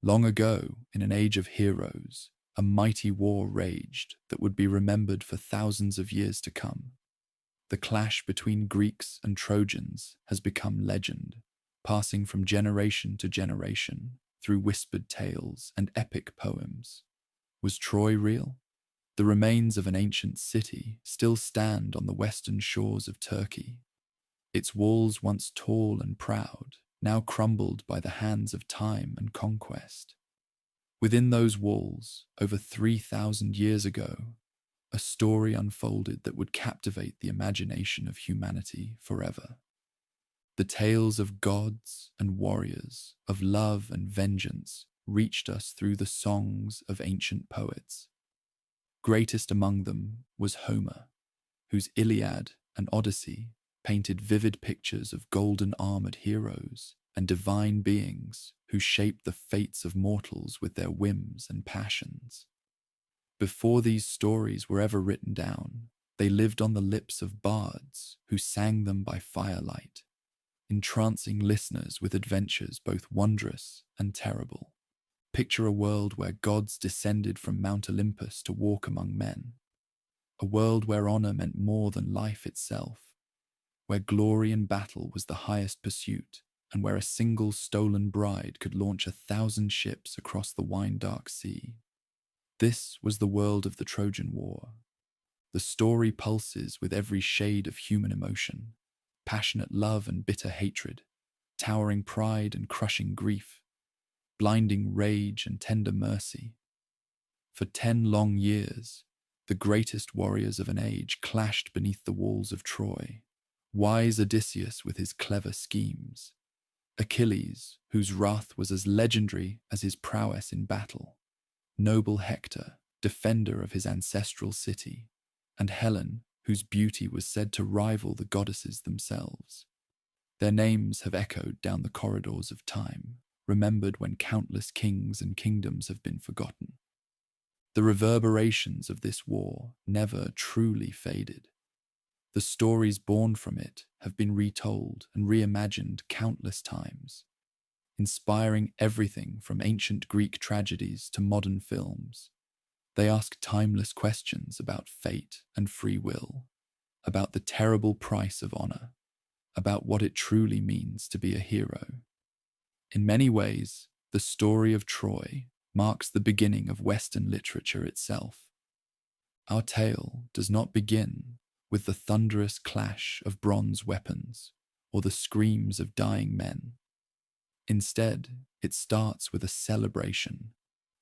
Long ago, in an age of heroes, a mighty war raged that would be remembered for thousands of years to come. The clash between Greeks and Trojans has become legend, passing from generation to generation through whispered tales and epic poems. Was Troy real? The remains of an ancient city still stand on the western shores of Turkey. Its walls, once tall and proud, now crumbled by the hands of time and conquest. Within those walls, over 3,000 years ago, a story unfolded that would captivate the imagination of humanity forever. The tales of gods and warriors, of love and vengeance, reached us through the songs of ancient poets. Greatest among them was Homer, whose Iliad and Odyssey painted vivid pictures of golden-armored heroes and divine beings who shaped the fates of mortals with their whims and passions. Before these stories were ever written down, they lived on the lips of bards who sang them by firelight, entrancing listeners with adventures both wondrous and terrible. Picture a world where gods descended from Mount Olympus to walk among men, a world where honor meant more than life itself, where glory in battle was the highest pursuit, and where a single stolen bride could launch 1,000 ships across the wine-dark sea. This was the world of the Trojan War. The story pulses with every shade of human emotion, passionate love and bitter hatred, towering pride and crushing grief, blinding rage and tender mercy. For 10 long years, the greatest warriors of an age clashed beneath the walls of Troy. Wise Odysseus with his clever schemes, Achilles, whose wrath was as legendary as his prowess in battle, noble Hector, defender of his ancestral city, and Helen, whose beauty was said to rival the goddesses themselves. Their names have echoed down the corridors of time, remembered when countless kings and kingdoms have been forgotten. The reverberations of this war never truly faded. The stories born from it have been retold and reimagined countless times, inspiring everything from ancient Greek tragedies to modern films. They ask timeless questions about fate and free will, about the terrible price of honor, about what it truly means to be a hero. In many ways, the story of Troy marks the beginning of Western literature itself. Our tale does not begin with the thunderous clash of bronze weapons or the screams of dying men. Instead, it starts with a celebration,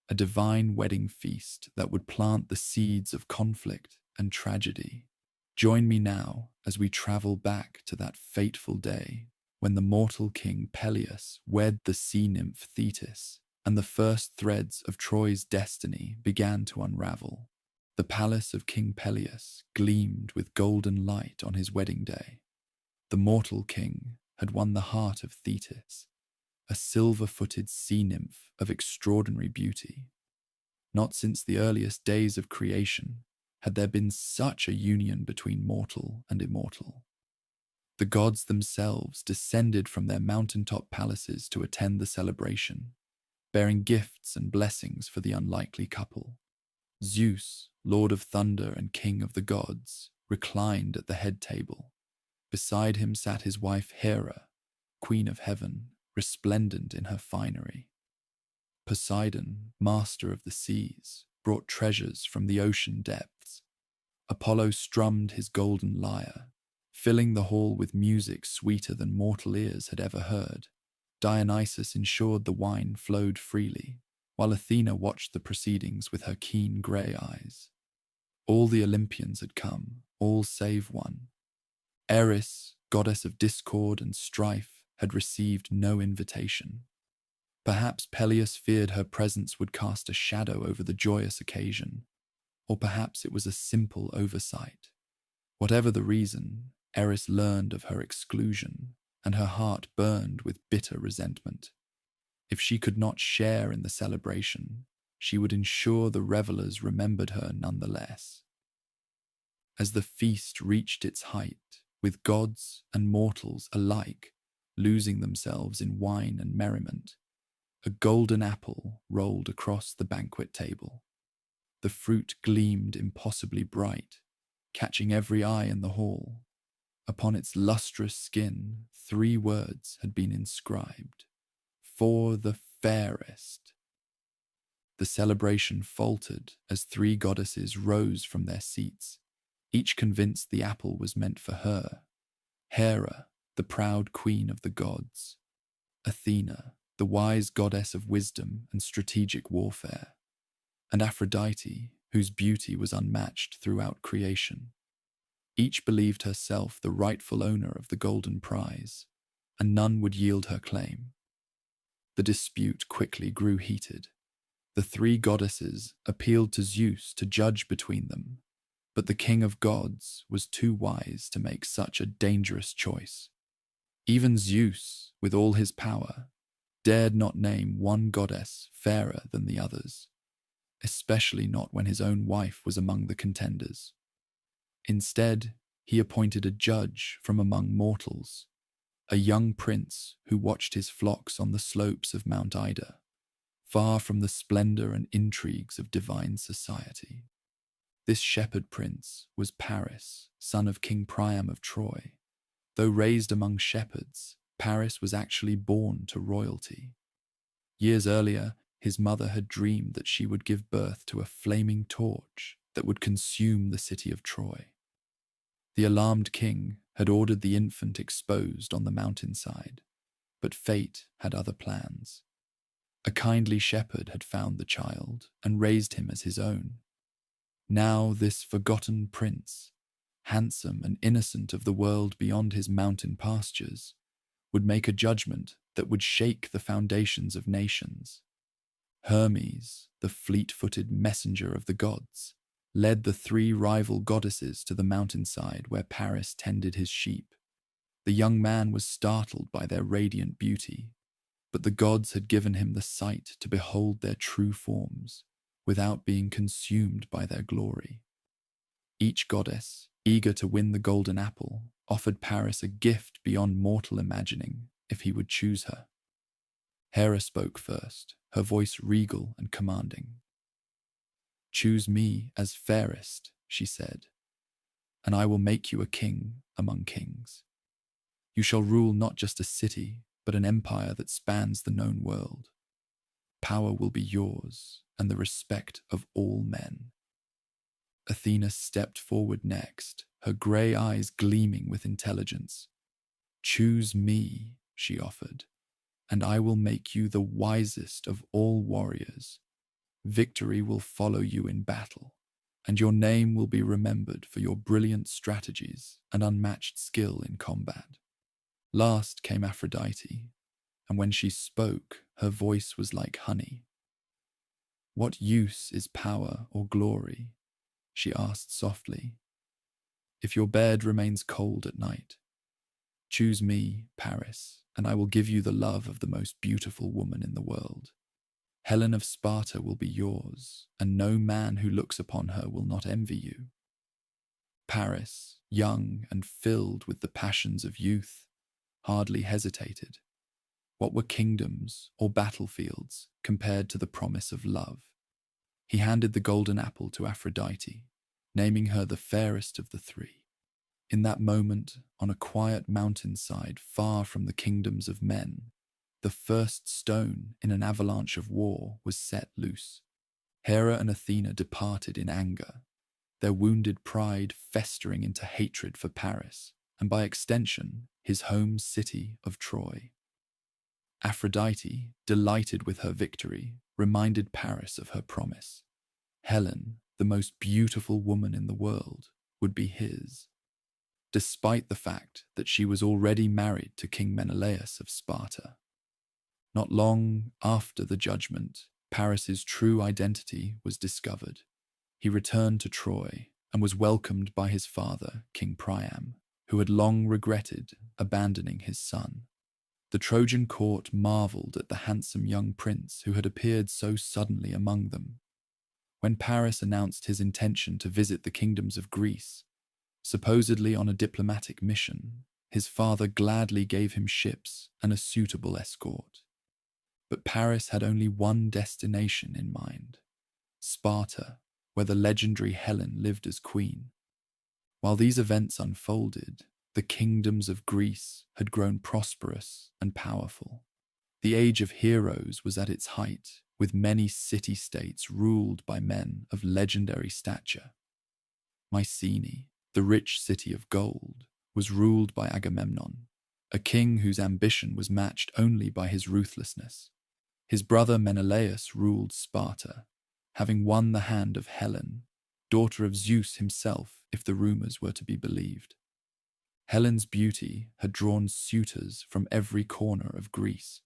a divine wedding feast that would plant the seeds of conflict and tragedy. Join me now as we travel back to that fateful day when the mortal king Peleus wed the sea nymph Thetis, and the first threads of Troy's destiny began to unravel. The palace of King Peleus gleamed with golden light on his wedding day. The mortal king had won the heart of Thetis, a silver-footed sea nymph of extraordinary beauty. Not since the earliest days of creation had there been such a union between mortal and immortal. The gods themselves descended from their mountaintop palaces to attend the celebration, bearing gifts and blessings for the unlikely couple. Zeus, Lord of Thunder and King of the gods, reclined at the head table. Beside him sat his wife Hera, Queen of Heaven, resplendent in her finery. Poseidon, master of the seas, brought treasures from the ocean depths. Apollo strummed his golden lyre, filling the hall with music sweeter than mortal ears had ever heard. Dionysus ensured the wine flowed freely, while Athena watched the proceedings with her keen grey eyes. All the Olympians had come, all save one. Eris, goddess of discord and strife, had received no invitation. Perhaps Peleus feared her presence would cast a shadow over the joyous occasion, or perhaps it was a simple oversight. Whatever the reason, Eris learned of her exclusion, and her heart burned with bitter resentment. If she could not share in the celebration, she would ensure the revelers remembered her nonetheless. As the feast reached its height, with gods and mortals alike losing themselves in wine and merriment, A golden apple rolled across the banquet table. The fruit gleamed impossibly bright, catching every eye in the hall. Upon its lustrous skin, 3 words had been inscribed: "For the fairest." The celebration faltered as 3 goddesses rose from their seats, each convinced the apple was meant for her. Hera, the proud queen of the gods; Athena, the wise goddess of wisdom and strategic warfare; and Aphrodite, whose beauty was unmatched throughout creation. Each believed herself the rightful owner of the golden prize, and none would yield her claim. The dispute quickly grew heated. The 3 goddesses appealed to Zeus to judge between them, but the king of gods was too wise to make such a dangerous choice. Even Zeus, with all his power, dared not name one goddess fairer than the others, especially not when his own wife was among the contenders. Instead, he appointed a judge from among mortals, a young prince who watched his flocks on the slopes of Mount Ida, far from the splendor and intrigues of divine society. This shepherd prince was Paris, son of King Priam of Troy. Though raised among shepherds, Paris was actually born to royalty. Years earlier, his mother had dreamed that she would give birth to a flaming torch that would consume the city of Troy. The alarmed king had ordered the infant exposed on the mountainside, but fate had other plans. A kindly shepherd had found the child and raised him as his own. Now this forgotten prince, handsome and innocent of the world beyond his mountain pastures, would make a judgment that would shake the foundations of nations. Hermes, the fleet-footed messenger of the gods, led the 3 rival goddesses to the mountainside where Paris tended his sheep. The young man was startled by their radiant beauty, but the gods had given him the sight to behold their true forms without being consumed by their glory. Each goddess, eager to win the golden apple, offered Paris a gift beyond mortal imagining if he would choose her. Hera spoke first, her voice regal and commanding. "Choose me as fairest," she said, "and I will make you a king among kings. You shall rule not just a city, but an empire that spans the known world. Power will be yours, and the respect of all men." Athena stepped forward next, her grey eyes gleaming with intelligence. "Choose me," she offered, "and I will make you the wisest of all warriors. Victory will follow you in battle, and your name will be remembered for your brilliant strategies and unmatched skill in combat." Last came Aphrodite, and when she spoke, her voice was like honey. "What use is power or glory?" she asked softly, "if your bed remains cold at night? Choose me, Paris, and I will give you the love of the most beautiful woman in the world. Helen of Sparta will be yours, and no man who looks upon her will not envy you." Paris, young and filled with the passions of youth, hardly hesitated. What were kingdoms or battlefields compared to the promise of love? He handed the golden apple to Aphrodite, naming her the fairest of the 3. In that moment, on a quiet mountainside far from the kingdoms of men, the first stone in an avalanche of war was set loose. Hera and Athena departed in anger, their wounded pride festering into hatred for Paris, and by extension, his home city of Troy. Aphrodite, delighted with her victory, reminded Paris of her promise. Helen, the most beautiful woman in the world, would be his, despite the fact that she was already married to King Menelaus of Sparta. Not long after the judgment, Paris's true identity was discovered. He returned to Troy and was welcomed by his father, King Priam, who had long regretted abandoning his son. The Trojan court marveled at the handsome young prince who had appeared so suddenly among them. When Paris announced his intention to visit the kingdoms of Greece, supposedly on a diplomatic mission, his father gladly gave him ships and a suitable escort. But Paris had only one destination in mind: Sparta, where the legendary Helen lived as queen. While these events unfolded, the kingdoms of Greece had grown prosperous and powerful. The age of heroes was at its height, with many city-states ruled by men of legendary stature. Mycenae, the rich city of gold, was ruled by Agamemnon, a king whose ambition was matched only by his ruthlessness. His brother Menelaus ruled Sparta, having won the hand of Helen, daughter of Zeus himself if the rumors were to be believed. Helen's beauty had drawn suitors from every corner of Greece.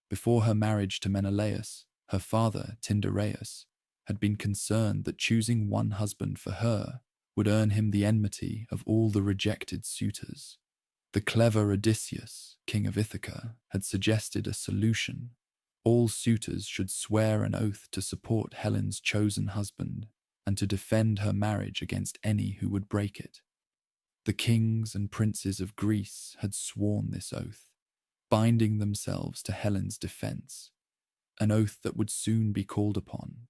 Before her marriage to Menelaus, her father, Tyndareus, had been concerned that choosing one husband for her would earn him the enmity of all the rejected suitors. The clever Odysseus, king of Ithaca, had suggested a solution. All suitors should swear an oath to support Helen's chosen husband and to defend her marriage against any who would break it. The kings and princes of Greece had sworn this oath, binding themselves to Helen's defense, an oath that would soon be called upon.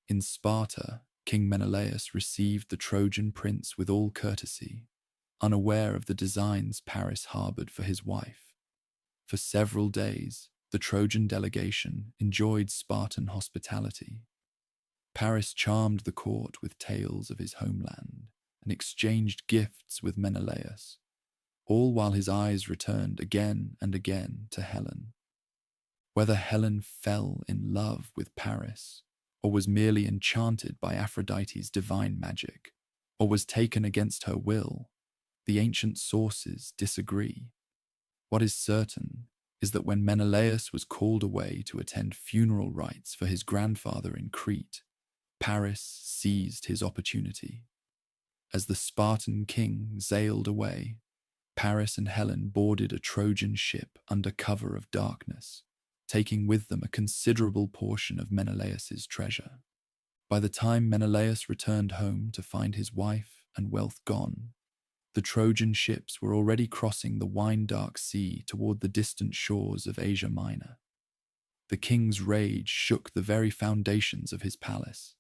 In Sparta, King Menelaus received the Trojan prince with all courtesy, unaware of the designs Paris harbored for his wife. For several days, the Trojan delegation enjoyed Spartan hospitality. Paris charmed the court with tales of his homeland and exchanged gifts with Menelaus, all while his eyes returned again and again to Helen. Whether Helen fell in love with Paris, or was merely enchanted by Aphrodite's divine magic, or was taken against her will, the ancient sources disagree. What is certain is that when Menelaus was called away to attend funeral rites for his grandfather in Crete, Paris seized his opportunity. As the Spartan king sailed away, Paris and Helen boarded a Trojan ship under cover of darkness, taking with them a considerable portion of Menelaus's treasure. By the time Menelaus returned home to find his wife and wealth gone, the Trojan ships were already crossing the wine-dark sea toward the distant shores of Asia Minor. The king's rage shook the very foundations of his palace.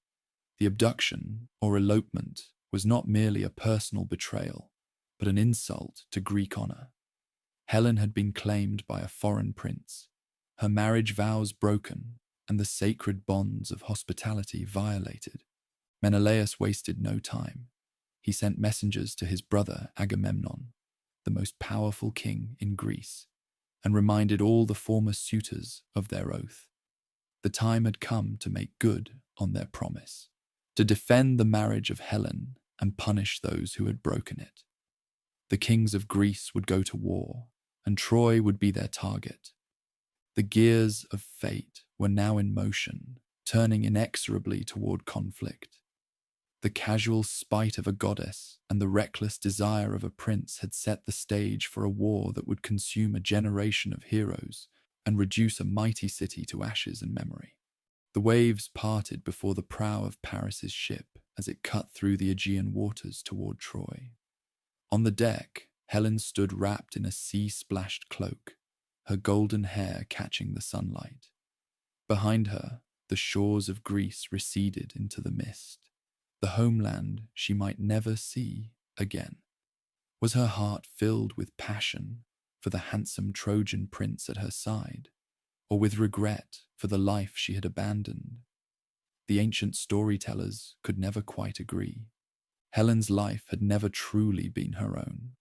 The abduction, or elopement, was not merely a personal betrayal, but an insult to Greek honor. Helen had been claimed by a foreign prince, her marriage vows broken, and the sacred bonds of hospitality violated. Menelaus wasted no time. He sent messengers to his brother Agamemnon, the most powerful king in Greece, and reminded all the former suitors of their oath. The time had come to make good on their promise, to defend the marriage of Helen and punish those who had broken it. The kings of Greece would go to war, and Troy would be their target. The gears of fate were now in motion, turning inexorably toward conflict. The casual spite of a goddess and the reckless desire of a prince had set the stage for a war that would consume a generation of heroes and reduce a mighty city to ashes and memory. The waves parted before the prow of Paris's ship as it cut through the Aegean waters toward Troy. On the deck, Helen stood wrapped in a sea-splashed cloak, her golden hair catching the sunlight. Behind her, the shores of Greece receded into the mist, the homeland she might never see again. Was her heart filled with passion for the handsome Trojan prince at her side, or with regret for the life she had abandoned? The ancient storytellers could never quite agree. Helen's life had never truly been her own.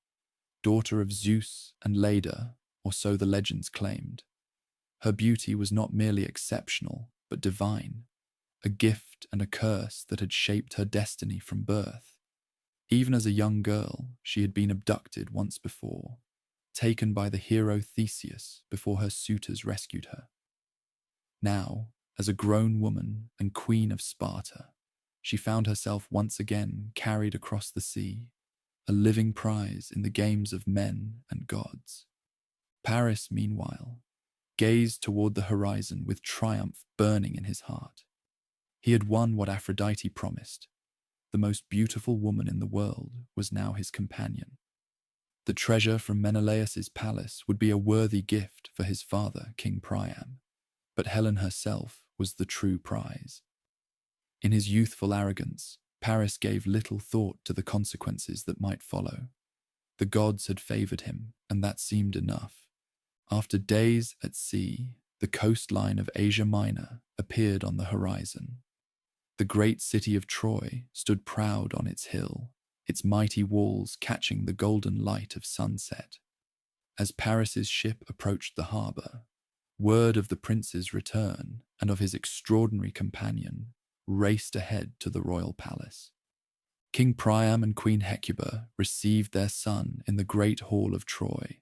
Daughter of Zeus and Leda, or so the legends claimed, her beauty was not merely exceptional, but divine, a gift and a curse that had shaped her destiny from birth. Even as a young girl, she had been abducted once before, taken by the hero Theseus before her suitors rescued her. Now, as a grown woman and queen of Sparta, she found herself once again carried across the sea, a living prize in the games of men and gods. Paris, meanwhile, gazed toward the horizon with triumph burning in his heart. He had won what Aphrodite promised. The most beautiful woman in the world was now his companion. The treasure from Menelaus's palace would be a worthy gift for his father, King Priam. but Helen herself was the true prize. In his youthful arrogance, Paris gave little thought to the consequences that might follow. The gods had favored him, and that seemed enough. After days at sea, the coastline of Asia Minor appeared on the horizon. The great city of Troy stood proud on its hill, its mighty walls catching the golden light of sunset. As Paris's ship approached the harbour, word of the prince's return and of his extraordinary companion raced ahead to the royal palace. King Priam and Queen Hecuba received their son in the great hall of Troy.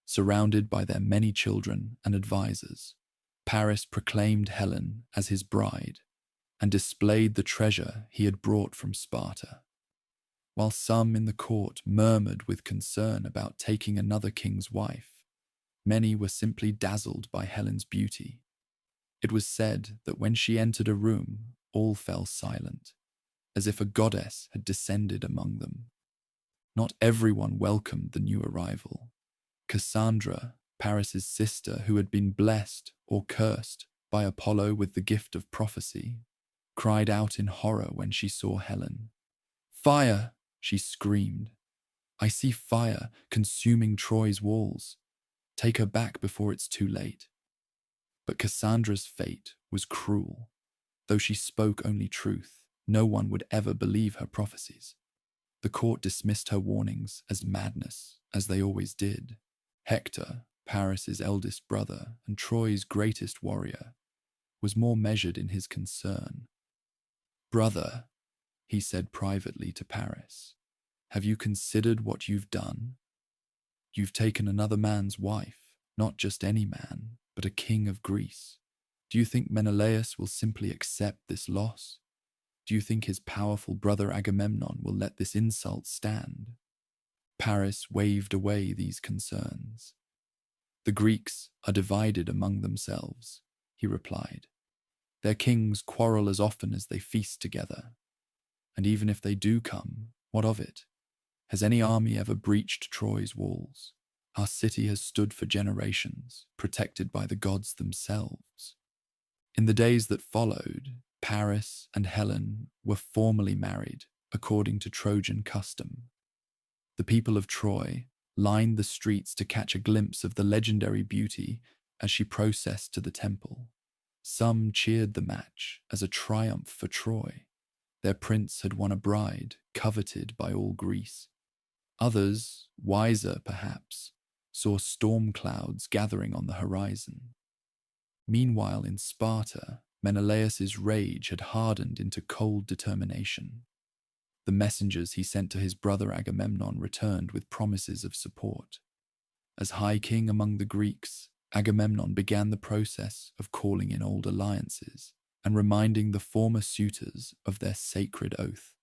Surrounded by their many children and advisors, Paris proclaimed Helen as his bride and displayed the treasure he had brought from Sparta. While some in the court murmured with concern about taking another king's wife, many were simply dazzled by Helen's beauty. It was said that when she entered a room, all fell silent, as if a goddess had descended among them. Not everyone welcomed the new arrival. Cassandra, Paris's sister, who had been blessed or cursed by Apollo with the gift of prophecy, cried out in horror when she saw Helen. "Fire!" she screamed. "I see fire consuming Troy's walls. Take her back before it's too late." But Cassandra's fate was cruel. Though she spoke only truth, no one would ever believe her prophecies. The court dismissed her warnings as madness, as they always did. Hector, Paris's eldest brother and Troy's greatest warrior, was more measured in his concern. "Brother," he said privately to Paris, "have you considered what you've done? You've taken another man's wife, not just any man, but a king of Greece. Do you think Menelaus will simply accept this loss? Do you think his powerful brother Agamemnon will let this insult stand?" Paris waved away these concerns. "The Greeks are divided among themselves," he replied. "Their kings quarrel as often as they feast together. And even if they do come, what of it? Has any army ever breached Troy's walls? Our city has stood for generations, protected by the gods themselves." In the days that followed, Paris and Helen were formally married according to Trojan custom. The people of Troy lined the streets to catch a glimpse of the legendary beauty as she processed to the temple. Some cheered the match as a triumph for Troy. Their prince had won a bride coveted by all Greece. Others, wiser perhaps, saw storm clouds gathering on the horizon. Meanwhile, in Sparta, Menelaus's rage had hardened into cold determination. The messengers he sent to his brother Agamemnon returned with promises of support. As High King among the Greeks, Agamemnon began the process of calling in old alliances and reminding the former suitors of their sacred oath.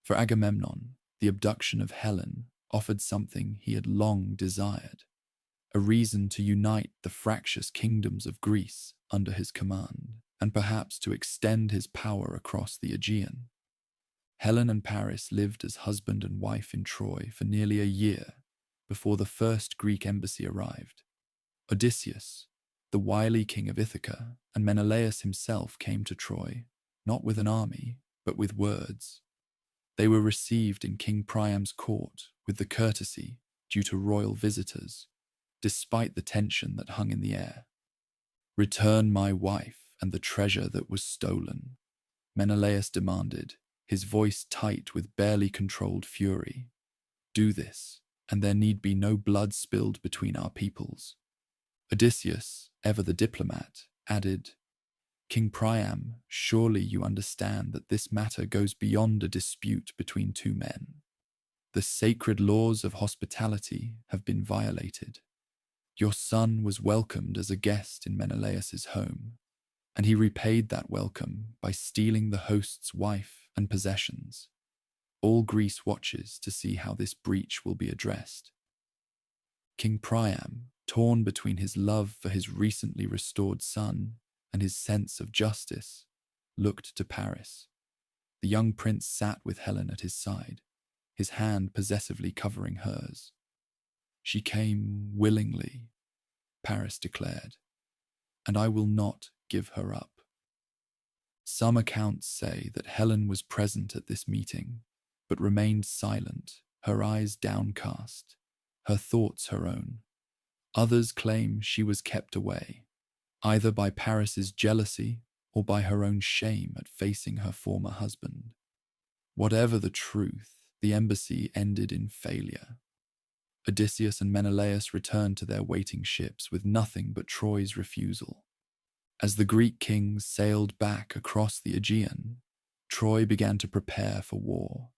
For Agamemnon, the abduction of Helen offered something he had long desired, a reason to unite the fractious kingdoms of Greece under his command, and perhaps to extend his power across the Aegean. Helen and Paris lived as husband and wife in Troy for nearly a year before the first Greek embassy arrived. Odysseus, the wily king of Ithaca, and Menelaus himself came to Troy, not with an army, but with words. They were received in King Priam's court with the courtesy due to royal visitors, despite the tension that hung in the air. "Return my wife and the treasure that was stolen," Menelaus demanded, his voice tight with barely controlled fury. "Do this, and there need be no blood spilled between our peoples." Odysseus, ever the diplomat, added, "King Priam, surely you understand that this matter goes beyond a dispute between two men. The sacred laws of hospitality have been violated. Your son was welcomed as a guest in Menelaus's home, and he repaid that welcome by stealing the host's wife and possessions. All Greece watches to see how this breach will be addressed." King Priam, torn between his love for his recently restored son and his sense of justice, looked to Paris. The young prince sat with Helen at his side, his hand possessively covering hers. "She came willingly," Paris declared. and I will not give her up. Some accounts say that Helen was present at this meeting, but remained silent, her eyes downcast, her thoughts her own. Others claim she was kept away, either by Paris's jealousy or by her own shame at facing her former husband. Whatever the truth, the embassy ended in failure. Odysseus and Menelaus returned to their waiting ships with nothing but Troy's refusal. As the Greek kings sailed back across the Aegean, Troy began to prepare for war.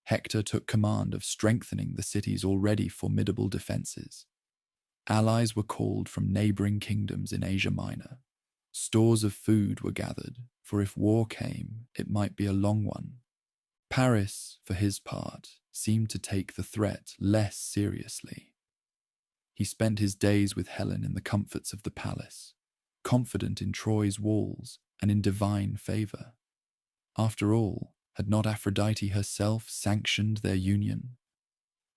Hector took command of strengthening the city's already formidable defenses. Allies were called from neighboring kingdoms in Asia Minor. Stores of food were gathered, for if war came, it might be a long one. Paris, for his part, seemed to take the threat less seriously. He spent his days with Helen in the comforts of the palace, confident in Troy's walls and in divine favor. After all, had not Aphrodite herself sanctioned their union?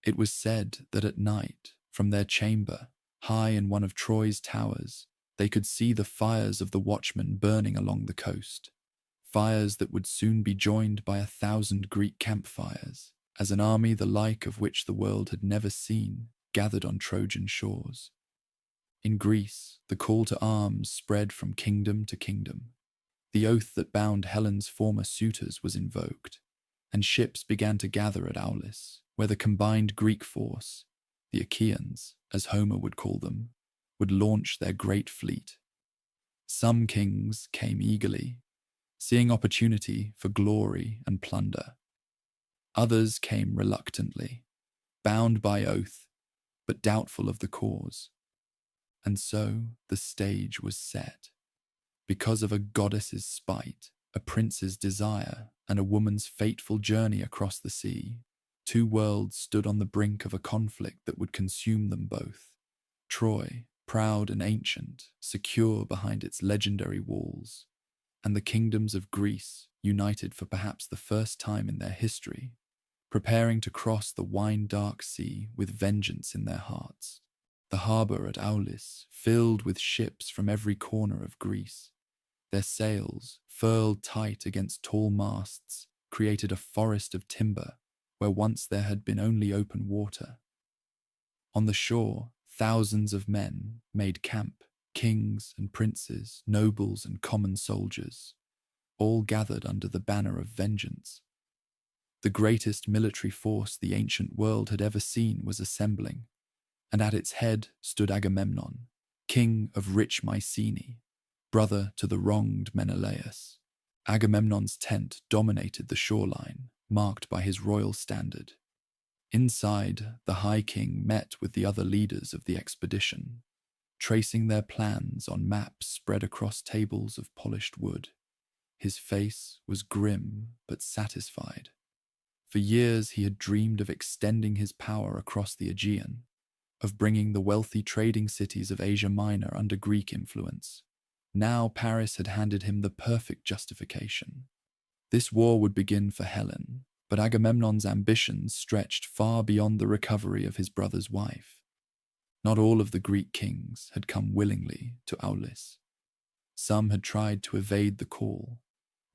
It was said that at night, from their chamber, high in one of Troy's towers, they could see the fires of the watchmen burning along the coast, fires that would soon be joined by 1,000 Greek campfires, as an army the like of which the world had never seen gathered on Trojan shores. In Greece, the call to arms spread from kingdom to kingdom. The oath that bound Helen's former suitors was invoked, and ships began to gather at Aulis, where the combined Greek force, the Achaeans, as Homer would call them, would launch their great fleet. Some kings came eagerly, seeing opportunity for glory and plunder. Others came reluctantly, bound by oath, but doubtful of the cause. And so the stage was set. Because of a goddess's spite, a prince's desire, and a woman's fateful journey across the sea, two worlds stood on the brink of a conflict that would consume them both. Troy, proud and ancient, secure behind its legendary walls, and the kingdoms of Greece, united for perhaps the first time in their history, preparing to cross the wine-dark sea with vengeance in their hearts. The harbour at Aulis, filled with ships from every corner of Greece. Their sails, furled tight against tall masts, created a forest of timber where once there had been only open water. On the shore, thousands of men made camp, kings and princes, nobles and common soldiers, all gathered under the banner of vengeance. The greatest military force the ancient world had ever seen was assembling, and at its head stood Agamemnon, king of rich Mycenae, brother to the wronged Menelaus. Agamemnon's tent dominated the shoreline, marked by his royal standard. Inside, the High King met with the other leaders of the expedition, tracing their plans on maps spread across tables of polished wood. His face was grim but satisfied. For years he had dreamed of extending his power across the Aegean, of bringing the wealthy trading cities of Asia Minor under Greek influence. Now Paris had handed him the perfect justification. This war would begin for Helen, but Agamemnon's ambitions stretched far beyond the recovery of his brother's wife. Not all of the Greek kings had come willingly to Aulis. Some had tried to evade the call,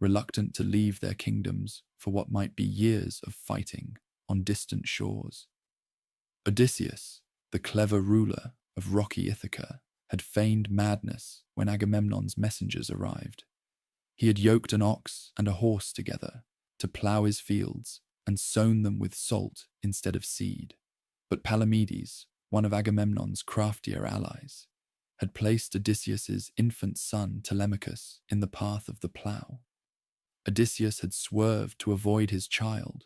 reluctant to leave their kingdoms for what might be years of fighting on distant shores. Odysseus, the clever ruler of rocky Ithaca, had feigned madness when Agamemnon's messengers arrived. He had yoked an ox and a horse together to plough his fields and sown them with salt instead of seed. But Palamedes, one of Agamemnon's craftier allies, had placed Odysseus's infant son Telemachus in the path of the plough. Odysseus had swerved to avoid his child,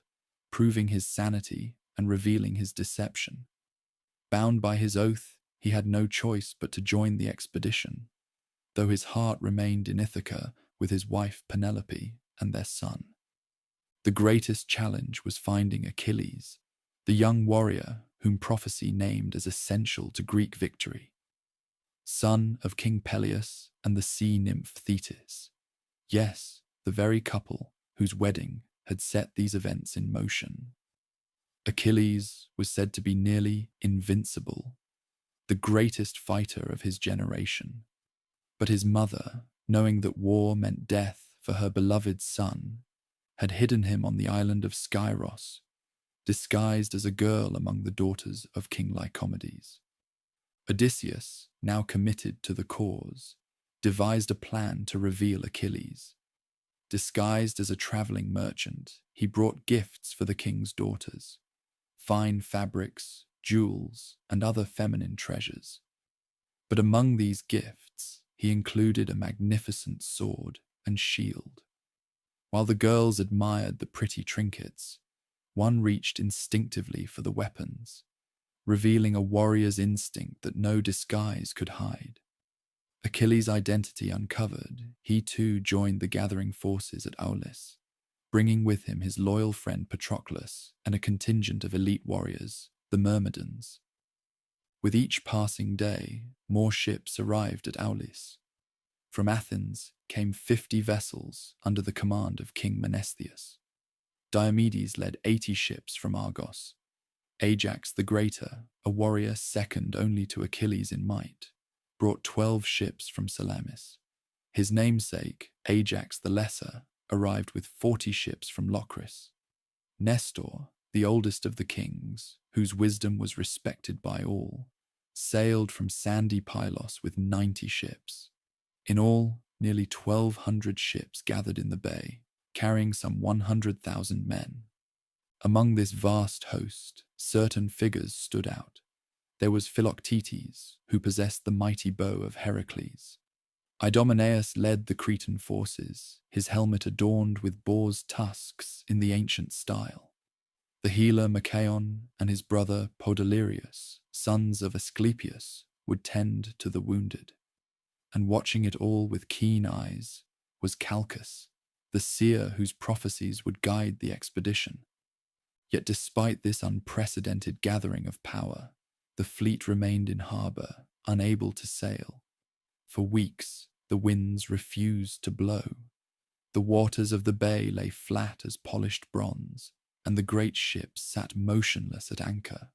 proving his sanity and revealing his deception. Bound by his oath, he had no choice but to join the expedition, though his heart remained in Ithaca with his wife Penelope and their son. The greatest challenge was finding Achilles, the young warrior whom prophecy named as essential to Greek victory. Son of King Peleus and the sea nymph Thetis. Yes, the very couple whose wedding had set these events in motion. Achilles was said to be nearly invincible, the greatest fighter of his generation. But his mother, knowing that war meant death for her beloved son, had hidden him on the island of Skyros, disguised as a girl among the daughters of King Lycomedes. Odysseus, now committed to the cause, devised a plan to reveal Achilles. Disguised as a traveling merchant, he brought gifts for the king's daughters, fine fabrics, jewels, and other feminine treasures. But among these gifts, he included a magnificent sword and shield. While the girls admired the pretty trinkets, one reached instinctively for the weapons, revealing a warrior's instinct that no disguise could hide. Achilles' identity uncovered, he too joined the gathering forces at Aulis, bringing with him his loyal friend Patroclus and a contingent of elite warriors, the Myrmidons. With each passing day, more ships arrived at Aulis. From Athens came 50 vessels under the command of King Menestheus. Diomedes led 80 ships from Argos. Ajax the Greater, a warrior second only to Achilles in might, brought 12 ships from Salamis. His namesake, Ajax the Lesser, arrived with 40 ships from Locris. Nestor, the oldest of the kings, whose wisdom was respected by all, sailed from sandy Pylos with 90 ships. In all, nearly 1,200 ships gathered in the bay, carrying some 100,000 men. Among this vast host, certain figures stood out. There was Philoctetes, who possessed the mighty bow of Heracles. Idomeneus led the Cretan forces, his helmet adorned with boar's tusks in the ancient style. The healer Machaon and his brother Podalirius, sons of Asclepius, would tend to the wounded. And watching it all with keen eyes was Calchas, the seer whose prophecies would guide the expedition. Yet despite this unprecedented gathering of power, the fleet remained in harbour, unable to sail. For weeks, the winds refused to blow. The waters of the bay lay flat as polished bronze, and the great ships sat motionless at anchor.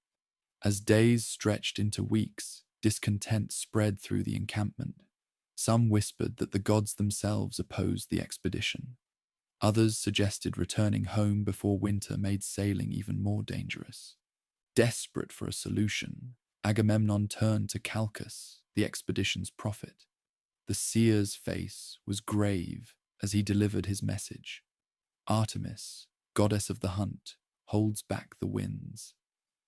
As days stretched into weeks, discontent spread through the encampment. Some whispered that the gods themselves opposed the expedition. Others suggested returning home before winter made sailing even more dangerous. Desperate for a solution, Agamemnon turned to Calchas, the expedition's prophet. The seer's face was grave as he delivered his message. Artemis, goddess of the hunt, holds back the winds.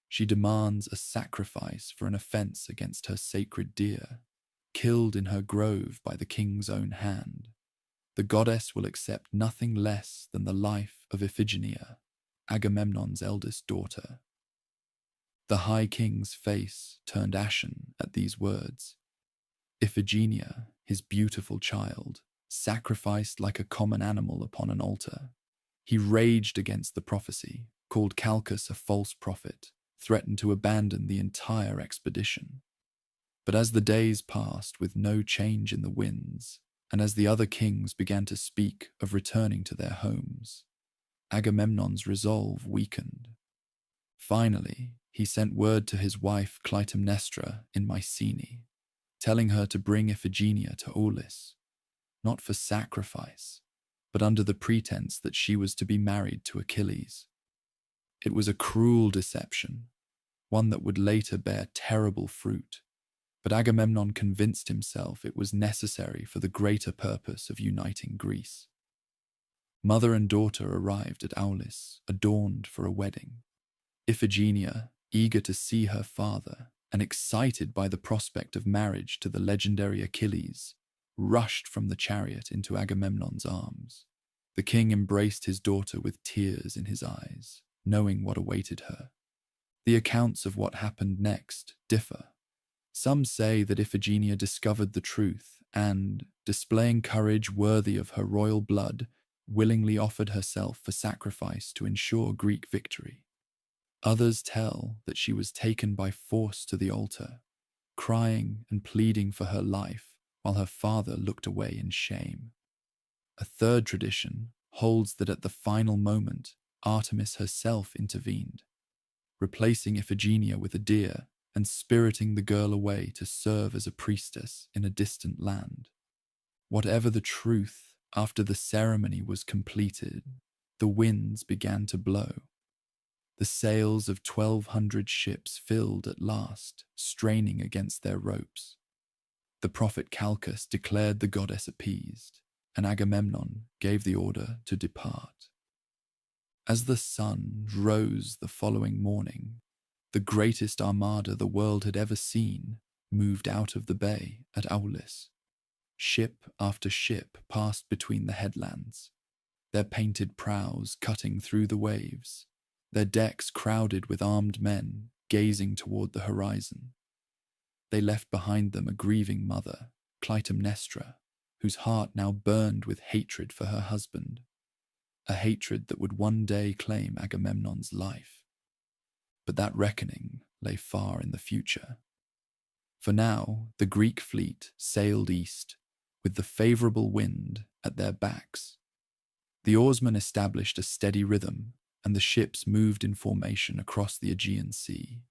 She demands a sacrifice for an offense against her sacred deer, killed in her grove by the king's own hand. The goddess will accept nothing less than the life of Iphigenia, Agamemnon's eldest daughter. The High King's face turned ashen at these words. Iphigenia, his beautiful child, sacrificed like a common animal upon an altar. He raged against the prophecy, called Calchas a false prophet, threatened to abandon the entire expedition. But as the days passed with no change in the winds, and as the other kings began to speak of returning to their homes, Agamemnon's resolve weakened. Finally, he sent word to his wife Clytemnestra in Mycenae, telling her to bring Iphigenia to Aulis, not for sacrifice, but under the pretense that she was to be married to Achilles. It was a cruel deception, one that would later bear terrible fruit, but Agamemnon convinced himself it was necessary for the greater purpose of uniting Greece. Mother and daughter arrived at Aulis, adorned for a wedding. Iphigenia, eager to see her father and excited by the prospect of marriage to the legendary Achilles, rushed from the chariot into Agamemnon's arms. The king embraced his daughter with tears in his eyes, knowing what awaited her. The accounts of what happened next differ. Some say that Iphigenia discovered the truth and, displaying courage worthy of her royal blood, willingly offered herself for sacrifice to ensure Greek victory. Others tell that she was taken by force to the altar, crying and pleading for her life while her father looked away in shame. A third tradition holds that at the final moment, Artemis herself intervened, replacing Iphigenia with a deer and spiriting the girl away to serve as a priestess in a distant land. Whatever the truth, after the ceremony was completed, the winds began to blow. The sails of 1,200 ships filled at last, straining against their ropes. The prophet Calchas declared the goddess appeased, and Agamemnon gave the order to depart. As the sun rose the following morning, the greatest armada the world had ever seen moved out of the bay at Aulis. Ship after ship passed between the headlands, their painted prows cutting through the waves, their decks crowded with armed men gazing toward the horizon. They left behind them a grieving mother, Clytemnestra, whose heart now burned with hatred for her husband, a hatred that would one day claim Agamemnon's life. But that reckoning lay far in the future. For now, the Greek fleet sailed east, with the favorable wind at their backs. The oarsmen established a steady rhythm, and the ships moved in formation across the Aegean Sea.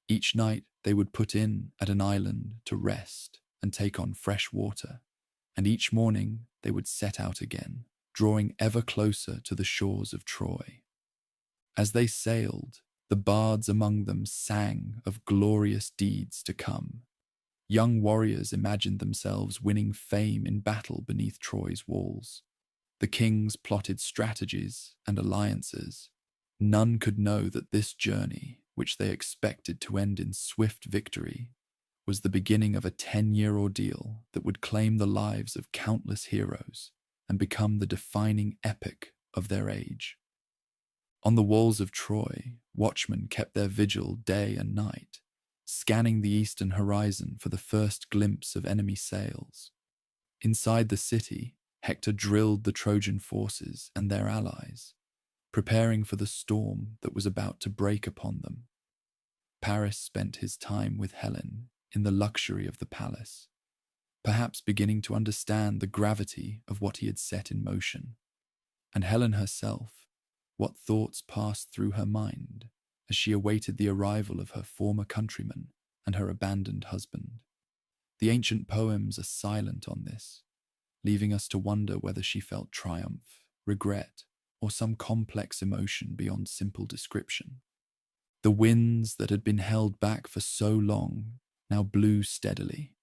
Each night they would put in at an island to rest and take on fresh water, and each morning they would set out again, drawing ever closer to the shores of Troy. As they sailed, the bards among them sang of glorious deeds to come. Young warriors imagined themselves winning fame in battle beneath Troy's walls. The kings plotted strategies and alliances. None could know that this journey, which they expected to end in swift victory, was the beginning of a 10-year ordeal that would claim the lives of countless heroes and become the defining epic of their age. On the walls of Troy, watchmen kept their vigil day and night, scanning the eastern horizon for the first glimpse of enemy sails. Inside the city, Hector drilled the Trojan forces and their allies, preparing for the storm that was about to break upon them. Paris spent his time with Helen in the luxury of the palace, perhaps beginning to understand the gravity of what he had set in motion. And Helen herself, what thoughts passed through her mind as she awaited the arrival of her former countryman and her abandoned husband. The ancient poems are silent on this, leaving us to wonder whether she felt triumph, regret, or some complex emotion beyond simple description. The winds that had been held back for so long now blew steadily,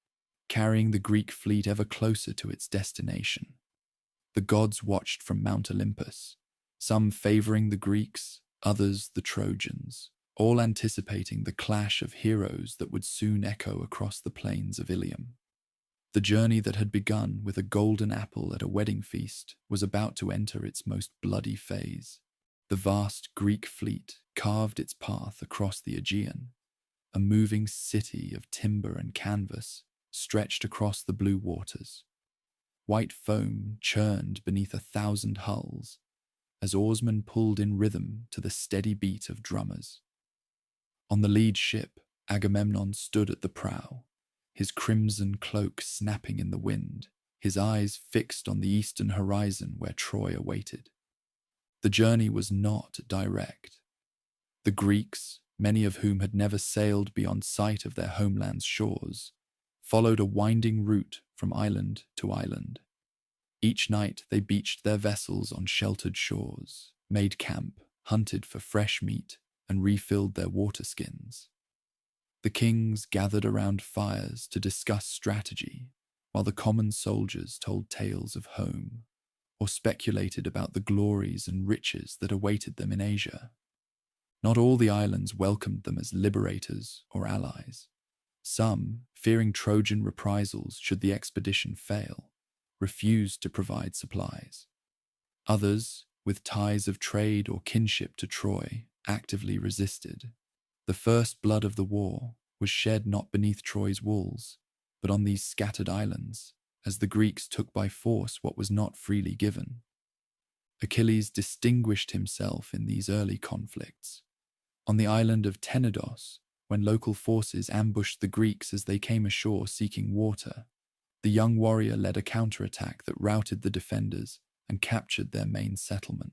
carrying the Greek fleet ever closer to its destination. The gods watched from Mount Olympus, some favoring the Greeks, others the Trojans, all anticipating the clash of heroes that would soon echo across the plains of Ilium. The journey that had begun with a golden apple at a wedding feast was about to enter its most bloody phase. The vast Greek fleet carved its path across the Aegean, a moving city of timber and canvas stretched across the blue waters. White foam churned beneath 1,000 hulls as oarsmen pulled in rhythm to the steady beat of drummers. On the lead ship, Agamemnon stood at the prow, his crimson cloak snapping in the wind, his eyes fixed on the eastern horizon where Troy awaited. The journey was not direct. The Greeks, many of whom had never sailed beyond sight of their homeland's shores, followed a winding route from island to island. Each night they beached their vessels on sheltered shores, made camp, hunted for fresh meat, and refilled their water skins. The kings gathered around fires to discuss strategy, while the common soldiers told tales of home, or speculated about the glories and riches that awaited them in Asia. Not all the islands welcomed them as liberators or allies. Some, fearing Trojan reprisals should the expedition fail, refused to provide supplies. Others, with ties of trade or kinship to Troy, actively resisted. The first blood of the war was shed not beneath Troy's walls, but on these scattered islands, as the Greeks took by force what was not freely given. Achilles distinguished himself in these early conflicts. On the island of Tenedos, when local forces ambushed the Greeks as they came ashore seeking water, the young warrior led a counterattack that routed the defenders and captured their main settlement.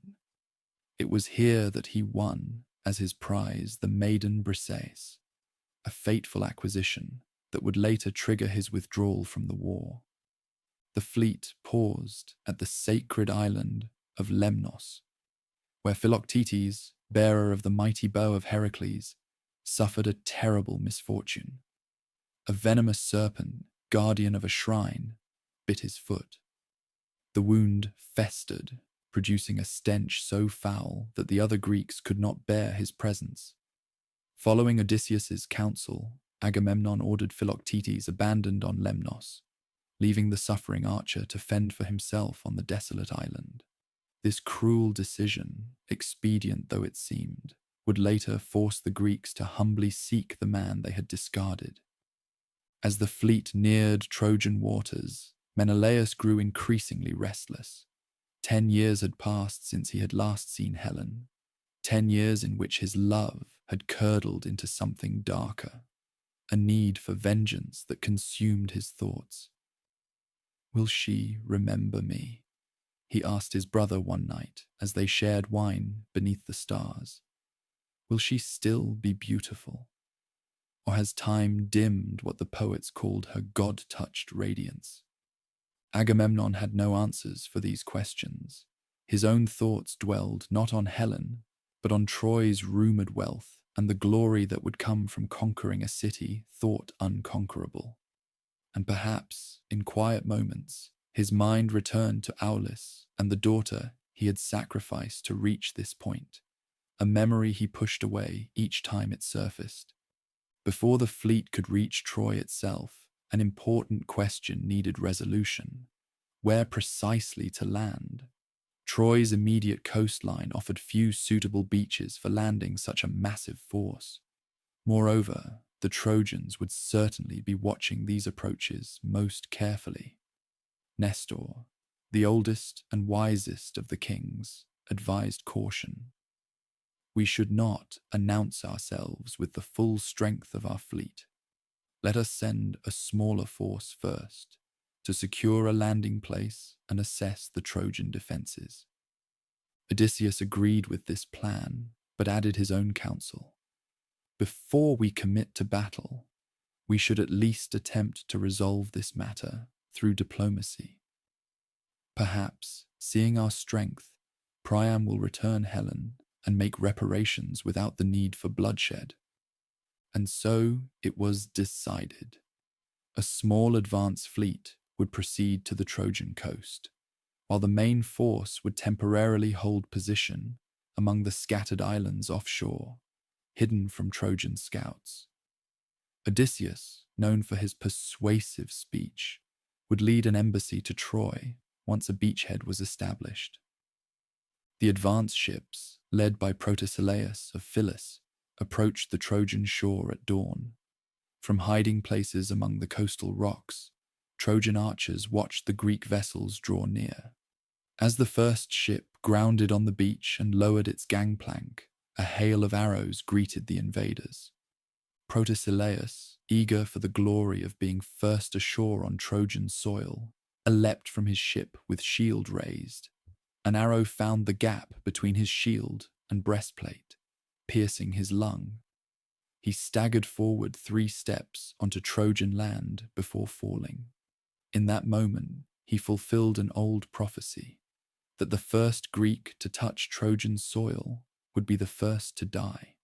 It was here that he won, as his prize, the maiden Briseis, a fateful acquisition that would later trigger his withdrawal from the war. the fleet paused at the sacred island of Lemnos, where Philoctetes, bearer of the mighty bow of Heracles, suffered a terrible misfortune. A venomous serpent, guardian of a shrine, bit his foot. The wound festered, producing a stench so foul that the other Greeks could not bear his presence. Following Odysseus's counsel, Agamemnon ordered Philoctetes abandoned on Lemnos, leaving the suffering archer to fend for himself on the desolate island. This cruel decision, expedient though it seemed, would later force the Greeks to humbly seek the man they had discarded. As the fleet neared Trojan waters, Menelaus grew increasingly restless. 10 years had passed since he had last seen Helen, 10 years in which his love had curdled into something darker, a need for vengeance that consumed his thoughts. "Will she remember me?" he asked his brother one night as they shared wine beneath the stars. "Will she still be beautiful? Or has time dimmed what the poets called her god-touched radiance?" Agamemnon had no answers for these questions. His own thoughts dwelled not on Helen, but on Troy's rumored wealth and the glory that would come from conquering a city thought unconquerable. And perhaps, in quiet moments, his mind returned to Aulis and the daughter he had sacrificed to reach this point, a memory he pushed away each time it surfaced. Before the fleet could reach Troy itself, an important question needed resolution: where precisely to land? Troy's immediate coastline offered few suitable beaches for landing such a massive force. Moreover, the Trojans would certainly be watching these approaches most carefully. Nestor, the oldest and wisest of the kings, advised caution. "We should not announce ourselves with the full strength of our fleet. Let us send a smaller force first, to secure a landing place and assess the Trojan defenses." Odysseus agreed with this plan, but added his own counsel. "Before we commit to battle, we should at least attempt to resolve this matter through diplomacy. Perhaps, seeing our strength, Priam will return Helen and make reparations without the need for bloodshed." And so it was decided. A small advance fleet would proceed to the Trojan coast, while the main force would temporarily hold position among the scattered islands offshore, hidden from Trojan scouts. Odysseus, known for his persuasive speech, would lead an embassy to Troy once a beachhead was established. The advance ships, led by Protesilaus of Phyllis, approached the Trojan shore at dawn. From hiding places among the coastal rocks, Trojan archers watched the Greek vessels draw near. As the first ship grounded on the beach and lowered its gangplank, a hail of arrows greeted the invaders. Protesilaus, eager for the glory of being first ashore on Trojan soil, leapt from his ship with shield raised. An arrow found the gap between his shield and breastplate, piercing his lung. He staggered forward 3 steps onto Trojan land before falling. In that moment, he fulfilled an old prophecy, that the first Greek to touch Trojan soil would be the first to die.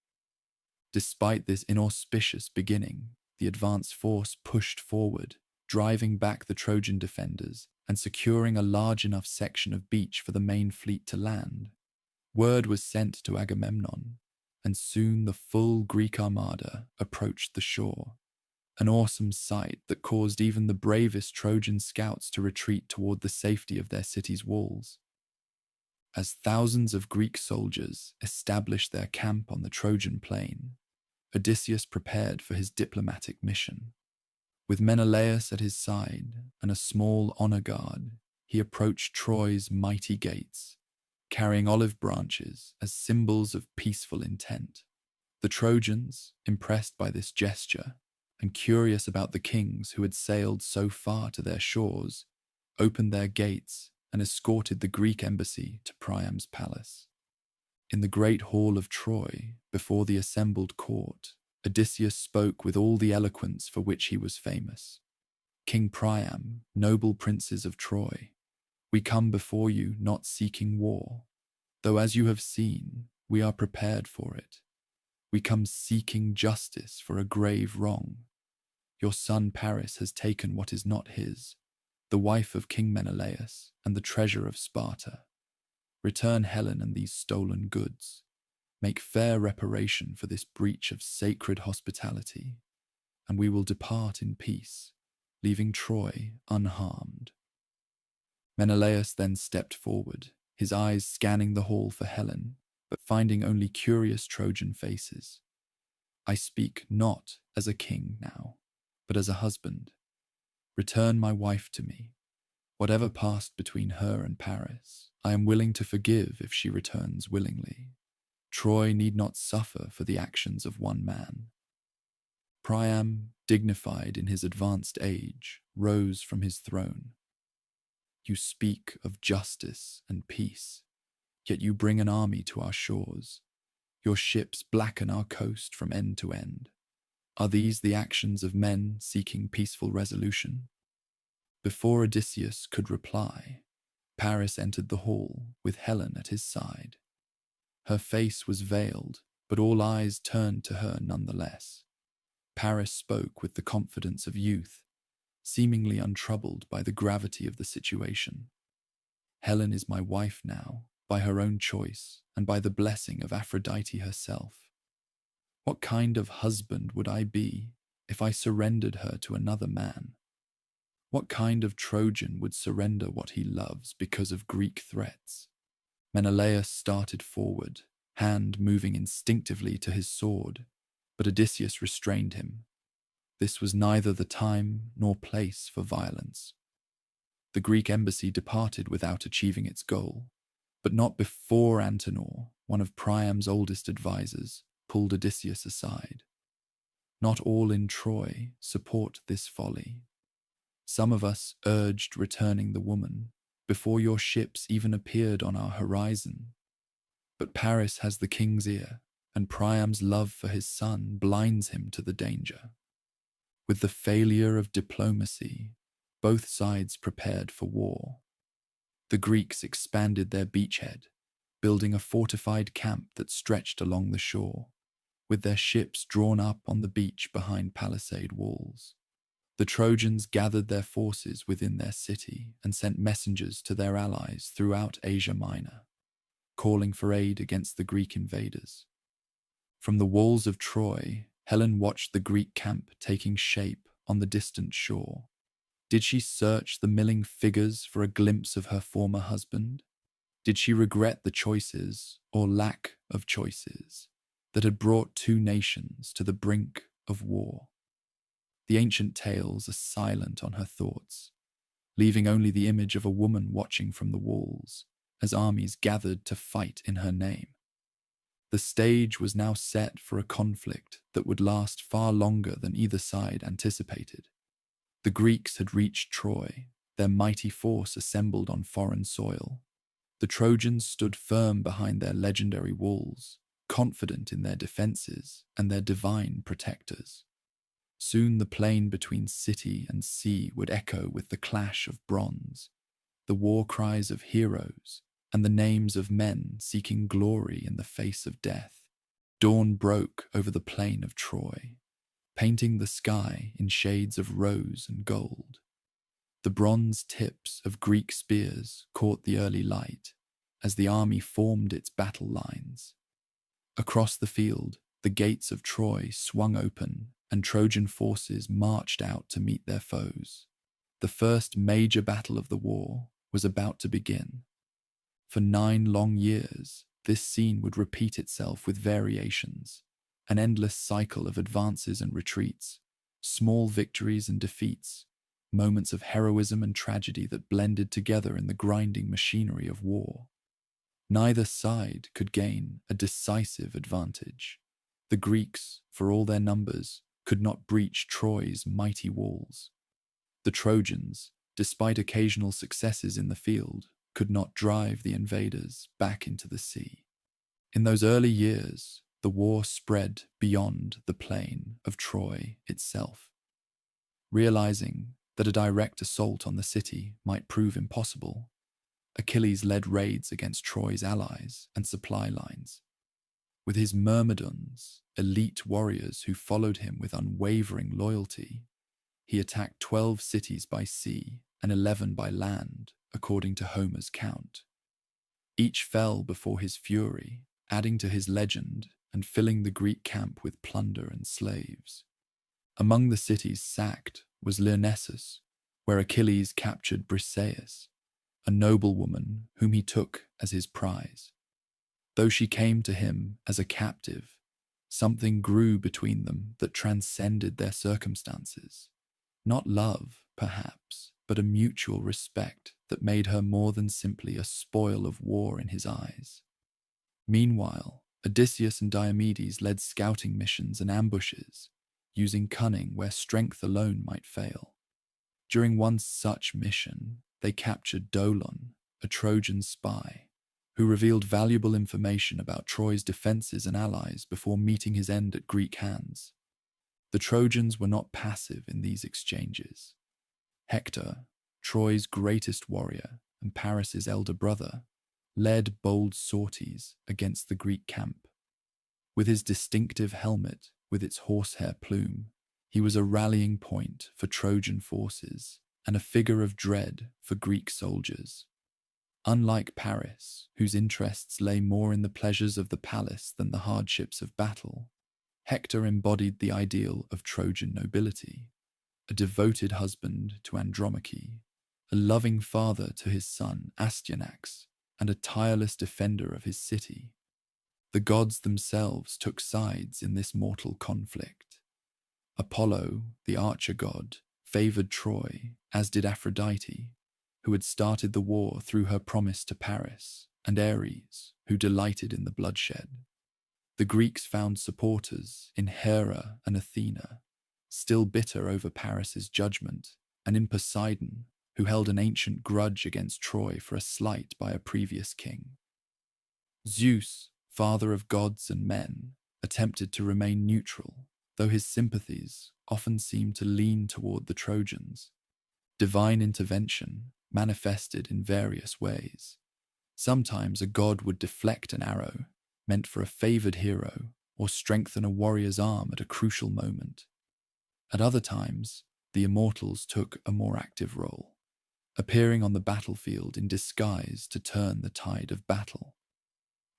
Despite this inauspicious beginning, the advance force pushed forward, driving back the Trojan defenders and securing a large enough section of beach for the main fleet to land. Word was sent to Agamemnon, and soon the full Greek armada approached the shore, an awesome sight that caused even the bravest Trojan scouts to retreat toward the safety of their city's walls. As thousands of Greek soldiers established their camp on the Trojan plain, Odysseus prepared for his diplomatic mission. With Menelaus at his side and a small honor guard, he approached Troy's mighty gates, carrying olive branches as symbols of peaceful intent. The Trojans, impressed by this gesture and curious about the kings who had sailed so far to their shores, opened their gates and escorted the Greek embassy to Priam's palace. In the great hall of Troy, before the assembled court, Odysseus spoke with all the eloquence for which he was famous. King Priam, noble princes of Troy, we come before you not seeking war, though as you have seen, we are prepared for it. We come seeking justice for a grave wrong. Your son Paris has taken what is not his, the wife of King Menelaus and the treasure of Sparta. Return Helen and these stolen goods. Make fair reparation for this breach of sacred hospitality, and we will depart in peace, leaving Troy unharmed. Menelaus then stepped forward, his eyes scanning the hall for Helen, but finding only curious Trojan faces. I speak not as a king now, but as a husband. Return my wife to me. Whatever passed between her and Paris, I am willing to forgive if she returns willingly. Troy need not suffer for the actions of one man. Priam, dignified in his advanced age, rose from his throne. You speak of justice and peace, yet you bring an army to our shores. Your ships blacken our coast from end to end. Are these the actions of men seeking peaceful resolution? Before Odysseus could reply, Paris entered the hall with Helen at his side. Her face was veiled, but all eyes turned to her nonetheless. Paris spoke with the confidence of youth, seemingly untroubled by the gravity of the situation. Helen is my wife now, by her own choice, and by the blessing of Aphrodite herself. What kind of husband would I be if I surrendered her to another man? What kind of Trojan would surrender what he loves because of Greek threats? Menelaus started forward, hand moving instinctively to his sword, but Odysseus restrained him. This was neither the time nor place for violence. The Greek embassy departed without achieving its goal, but not before Antenor, one of Priam's oldest advisors, pulled Odysseus aside. Not all in Troy support this folly. Some of us urged returning the woman before your ships even appeared on our horizon. But Paris has the king's ear, and Priam's love for his son blinds him to the danger. With the failure of diplomacy, both sides prepared for war. The Greeks expanded their beachhead, building a fortified camp that stretched along the shore, with their ships drawn up on the beach behind palisade walls. The Trojans gathered their forces within their city and sent messengers to their allies throughout Asia Minor, calling for aid against the Greek invaders. From the walls of Troy, Helen watched the Greek camp taking shape on the distant shore. Did she search the milling figures for a glimpse of her former husband? Did she regret the choices, or lack of choices, that had brought two nations to the brink of war? The ancient tales are silent on her thoughts, leaving only the image of a woman watching from the walls as armies gathered to fight in her name. The stage was now set for a conflict that would last far longer than either side anticipated. The Greeks had reached Troy, their mighty force assembled on foreign soil. The Trojans stood firm behind their legendary walls, confident in their defenses and their divine protectors. Soon the plain between city and sea would echo with the clash of bronze, the war cries of heroes, and the names of men seeking glory in the face of death. Dawn broke over the plain of Troy, painting the sky in shades of rose and gold. The bronze tips of Greek spears caught the early light as the army formed its battle lines. Across the field, the gates of Troy swung open and Trojan forces marched out to meet their foes. The first major battle of the war was about to begin. For 9 long years, this scene would repeat itself with variations, an endless cycle of advances and retreats, small victories and defeats, moments of heroism and tragedy that blended together in the grinding machinery of war. Neither side could gain a decisive advantage. The Greeks, for all their numbers, could not breach Troy's mighty walls. The Trojans, despite occasional successes in the field, could not drive the invaders back into the sea. In those early years, the war spread beyond the plain of Troy itself. Realizing that a direct assault on the city might prove impossible, Achilles led raids against Troy's allies and supply lines. With his myrmidons, elite warriors who followed him with unwavering loyalty, he attacked 12 cities by sea and 11 by land, according to Homer's count. Each fell before his fury, adding to his legend and filling the Greek camp with plunder and slaves. Among the cities sacked was Lyrnessus, where Achilles captured Briseis, a noblewoman whom he took as his prize. Though she came to him as a captive, something grew between them that transcended their circumstances. Not love, perhaps, but a mutual respect that made her more than simply a spoil of war in his eyes. Meanwhile, Odysseus and Diomedes led scouting missions and ambushes, using cunning where strength alone might fail. During one such mission, they captured Dolon, a Trojan spy, who revealed valuable information about Troy's defenses and allies before meeting his end at Greek hands. The Trojans were not passive in these exchanges. Hector, Troy's greatest warrior and Paris's elder brother, led bold sorties against the Greek camp. With his distinctive helmet with its horsehair plume, he was a rallying point for Trojan forces and a figure of dread for Greek soldiers. Unlike Paris, whose interests lay more in the pleasures of the palace than the hardships of battle, Hector embodied the ideal of Trojan nobility, a devoted husband to Andromache, a loving father to his son Astyanax, and a tireless defender of his city. The gods themselves took sides in this mortal conflict. Apollo, the archer god, favored Troy, as did Aphrodite, who had started the war through her promise to Paris, and Ares, who delighted in the bloodshed. The Greeks found supporters in Hera and Athena, still bitter over Paris's judgment, and in Poseidon, who held an ancient grudge against Troy for a slight by a previous king. Zeus, father of gods and men, attempted to remain neutral, though his sympathies often seemed to lean toward the Trojans. Divine intervention manifested in various ways. Sometimes a god would deflect an arrow meant for a favored hero or strengthen a warrior's arm at a crucial moment. At other times, the immortals took a more active role, appearing on the battlefield in disguise to turn the tide of battle.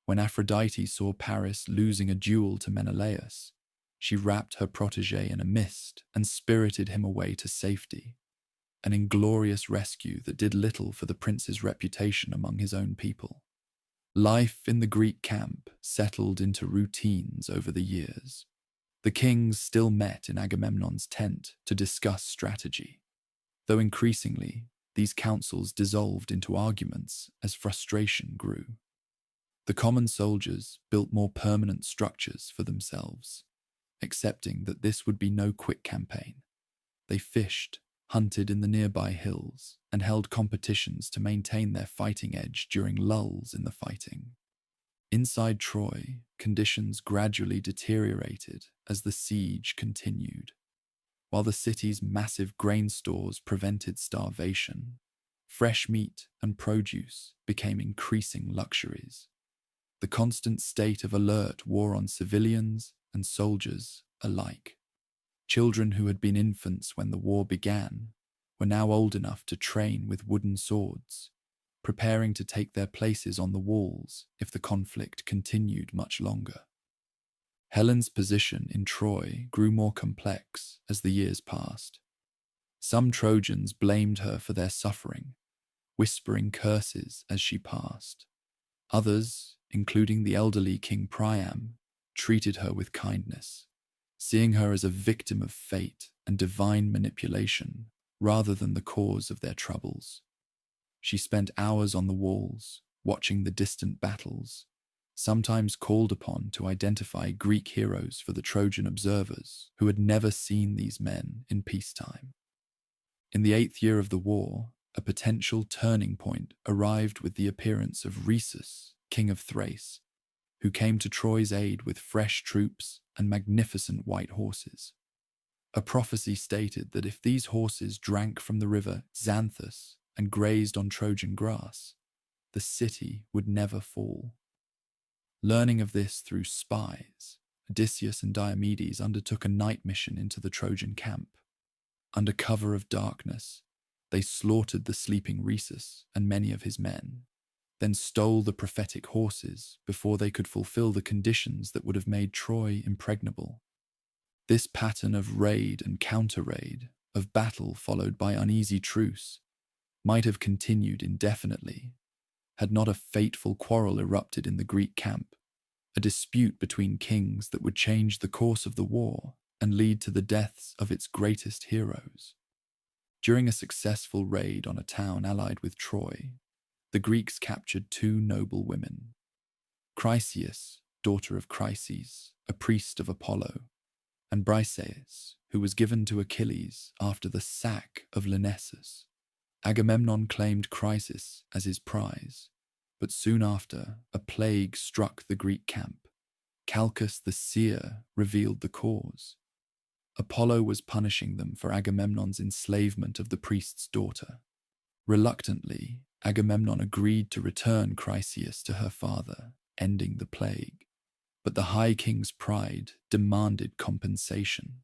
When Aphrodite saw Paris losing a duel to Menelaus, she wrapped her protégé in a mist and spirited him away to safety, an inglorious rescue that did little for the prince's reputation among his own people. Life in the Greek camp settled into routines over the years. The kings still met in Agamemnon's tent to discuss strategy, though increasingly these councils dissolved into arguments as frustration grew. The common soldiers built more permanent structures for themselves, accepting that this would be no quick campaign. They fished, hunted in the nearby hills, and held competitions to maintain their fighting edge during lulls in the fighting. Inside Troy, conditions gradually deteriorated as the siege continued. While the city's massive grain stores prevented starvation, fresh meat and produce became increasing luxuries. The constant state of alert wore on civilians and soldiers alike. Children who had been infants when the war began were now old enough to train with wooden swords, preparing to take their places on the walls if the conflict continued much longer. Helen's position in Troy grew more complex as the years passed. Some Trojans blamed her for their suffering, whispering curses as she passed. Others, including the elderly King Priam, treated her with kindness, seeing her as a victim of fate and divine manipulation rather than the cause of their troubles. She spent hours on the walls, watching the distant battles, sometimes called upon to identify Greek heroes for the Trojan observers who had never seen these men in peacetime. In the 8th year of the war, a potential turning point arrived with the appearance of Rhesus, king of Thrace, who came to Troy's aid with fresh troops and magnificent white horses. A prophecy stated that if these horses drank from the river Xanthus and grazed on Trojan grass, the city would never fall. Learning of this through spies, Odysseus and Diomedes undertook a night mission into the Trojan camp. Under cover of darkness, they slaughtered the sleeping Rhesus and many of his men, then stole the prophetic horses before they could fulfill the conditions that would have made Troy impregnable. This pattern of raid and counter-raid, of battle followed by uneasy truce, might have continued indefinitely, had not a fateful quarrel erupted in the Greek camp, a dispute between kings that would change the course of the war and lead to the deaths of its greatest heroes. During a successful raid on a town allied with Troy, the Greeks captured two noble women. Chryseis, daughter of Chryses, a priest of Apollo, and Briseis, who was given to Achilles after the sack of Lyrnessus. Agamemnon claimed Chryseis as his prize, but soon after, a plague struck the Greek camp. Calchas the seer revealed the cause. Apollo was punishing them for Agamemnon's enslavement of the priest's daughter. Reluctantly, Agamemnon agreed to return Chryseis to her father, ending the plague. But the High King's pride demanded compensation.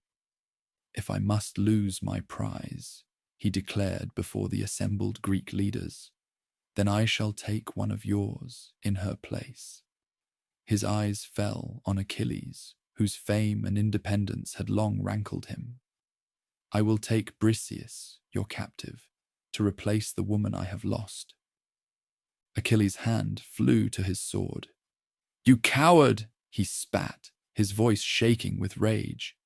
"If I must lose my prize," he declared before the assembled Greek leaders, "then I shall take one of yours in her place." His eyes fell on Achilles, whose fame and independence had long rankled him. "I will take Briseis, your captive, to replace the woman I have lost." Achilles' hand flew to his sword. "You coward!" he spat, his voice shaking with rage.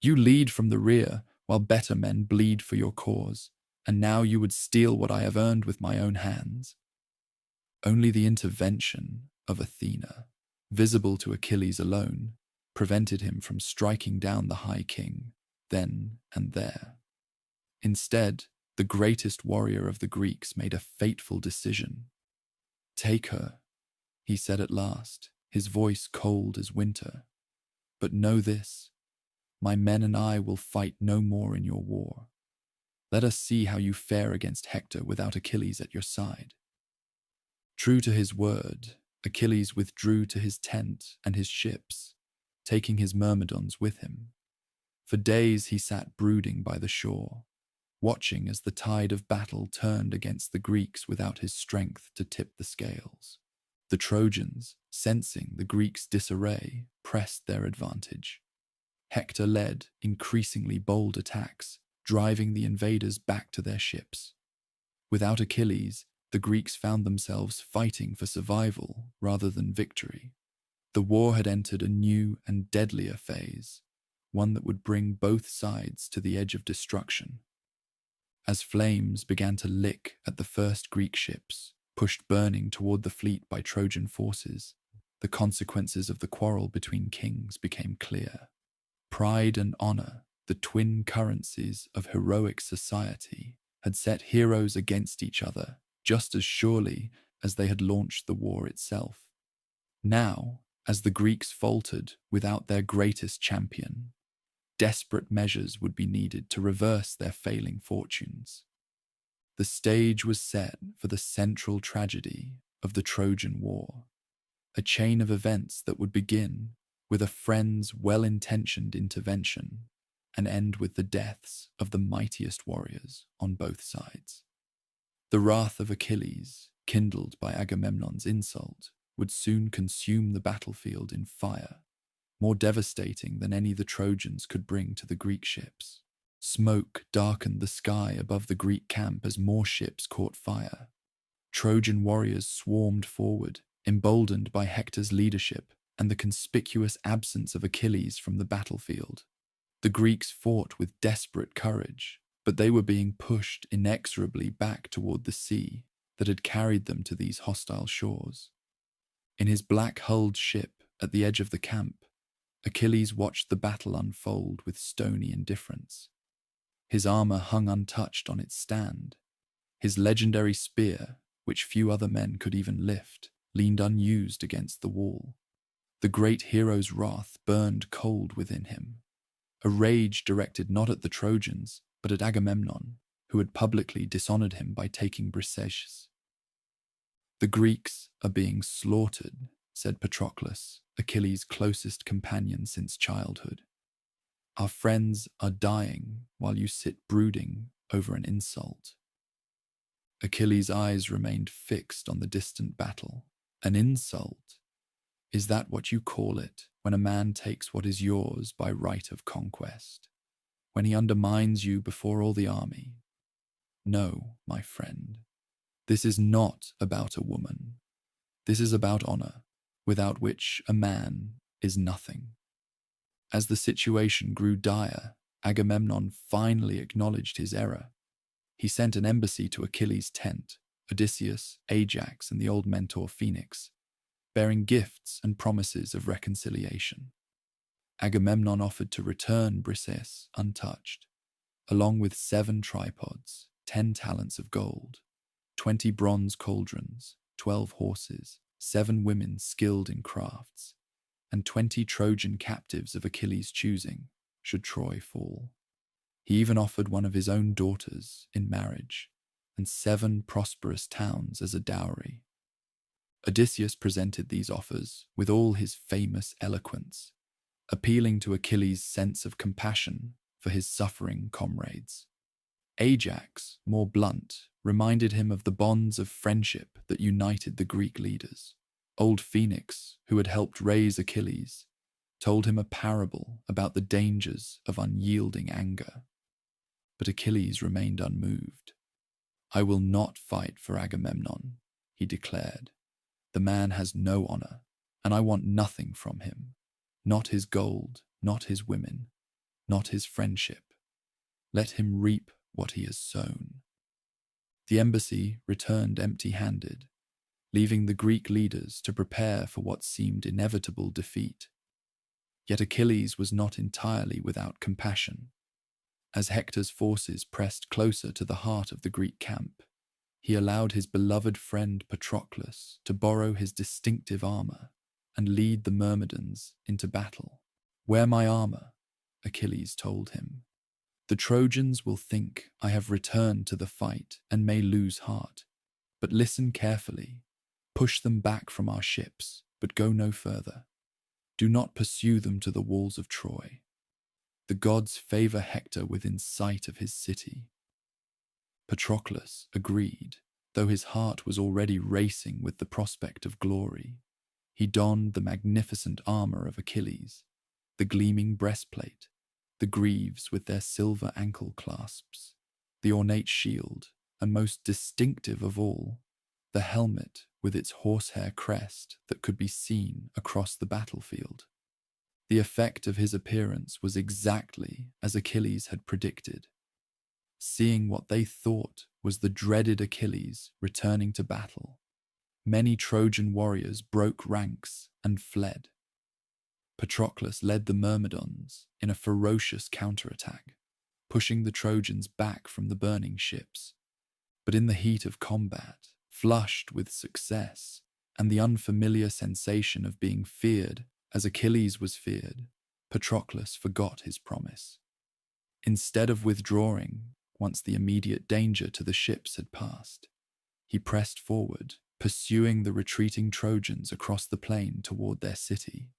"You lead from the rear, while better men bleed for your cause, and now you would steal what I have earned with my own hands." Only the intervention of Athena, visible to Achilles alone, prevented him from striking down the High King, then and there. Instead, the greatest warrior of the Greeks made a fateful decision. "Take her," he said at last, his voice cold as winter. "But know this, my men and I will fight no more in your war. Let us see how you fare against Hector without Achilles at your side." True to his word, Achilles withdrew to his tent and his ships, taking his myrmidons with him. For days he sat brooding by the shore, watching as the tide of battle turned against the Greeks without his strength to tip the scales. The Trojans, sensing the Greeks' disarray, pressed their advantage. Hector led increasingly bold attacks, driving the invaders back to their ships. Without Achilles, the Greeks found themselves fighting for survival rather than victory. The war had entered a new and deadlier phase, one that would bring both sides to the edge of destruction. As flames began to lick at the first Greek ships, pushed burning toward the fleet by Trojan forces, the consequences of the quarrel between kings became clear. Pride and honor, the twin currencies of heroic society, had set heroes against each other just as surely as they had launched the war itself. Now, as the Greeks faltered without their greatest champion, desperate measures would be needed to reverse their failing fortunes. The stage was set for the central tragedy of the Trojan War, a chain of events that would begin with a friend's well-intentioned intervention and end with the deaths of the mightiest warriors on both sides. The wrath of Achilles, kindled by Agamemnon's insult, would soon consume the battlefield in fire, more devastating than any the Trojans could bring to the Greek ships. Smoke darkened the sky above the Greek camp as more ships caught fire. Trojan warriors swarmed forward, emboldened by Hector's leadership and the conspicuous absence of Achilles from the battlefield. The Greeks fought with desperate courage, but they were being pushed inexorably back toward the sea that had carried them to these hostile shores. In his black-hulled ship at the edge of the camp, Achilles watched the battle unfold with stony indifference. His armor hung untouched on its stand. His legendary spear, which few other men could even lift, leaned unused against the wall. The great hero's wrath burned cold within him. a rage directed not at the Trojans, but at Agamemnon, who had publicly dishonored him by taking Briseis. "The Greeks are being slaughtered," said Patroclus, Achilles' closest companion since childhood. "Our friends are dying while you sit brooding over an insult." Achilles' eyes remained fixed on the distant battle. "An insult? Is that what you call it when a man takes what is yours by right of conquest? When he undermines you before all the army? No, my friend. This is not about a woman. This is about honor, without which a man is nothing." As the situation grew dire, Agamemnon finally acknowledged his error. He sent an embassy to Achilles' tent, Odysseus, Ajax, and the old mentor Phoenix, bearing gifts and promises of reconciliation. Agamemnon offered to return Briseis untouched, along with 7 tripods, 10 talents of gold, 20 bronze cauldrons, 12 horses, 7 women skilled in crafts, and 20 Trojan captives of Achilles' choosing, should Troy fall. He even offered one of his own daughters in marriage, and 7 prosperous towns as a dowry. Odysseus presented these offers with all his famous eloquence, appealing to Achilles' sense of compassion for his suffering comrades. Ajax, more blunt, reminded him of the bonds of friendship that united the Greek leaders. Old Phoenix, who had helped raise Achilles, told him a parable about the dangers of unyielding anger. But Achilles remained unmoved. "I will not fight for Agamemnon," he declared. "The man has no honor, and I want nothing from him. Not his gold, not his women, not his friendship. Let him reap what he has sown." The embassy returned empty-handed, leaving the Greek leaders to prepare for what seemed inevitable defeat. Yet Achilles was not entirely without compassion. As Hector's forces pressed closer to the heart of the Greek camp, he allowed his beloved friend Patroclus to borrow his distinctive armor and lead the Myrmidons into battle. "Wear my armor," Achilles told him. "The Trojans will think I have returned to the fight and may lose heart. But listen carefully. Push them back from our ships, but go no further. Do not pursue them to the walls of Troy. The gods favor Hector within sight of his city." Patroclus agreed, though his heart was already racing with the prospect of glory. He donned the magnificent armor of Achilles, the gleaming breastplate, the greaves with their silver ankle clasps, the ornate shield, and most distinctive of all, the helmet with its horsehair crest that could be seen across the battlefield. The effect of his appearance was exactly as Achilles had predicted. Seeing what they thought was the dreaded Achilles returning to battle, many Trojan warriors broke ranks and fled. Patroclus led the Myrmidons in a ferocious counterattack, pushing the Trojans back from the burning ships. But in the heat of combat, flushed with success and the unfamiliar sensation of being feared as Achilles was feared, Patroclus forgot his promise. Instead of withdrawing once the immediate danger to the ships had passed, he pressed forward, pursuing the retreating Trojans across the plain toward their city.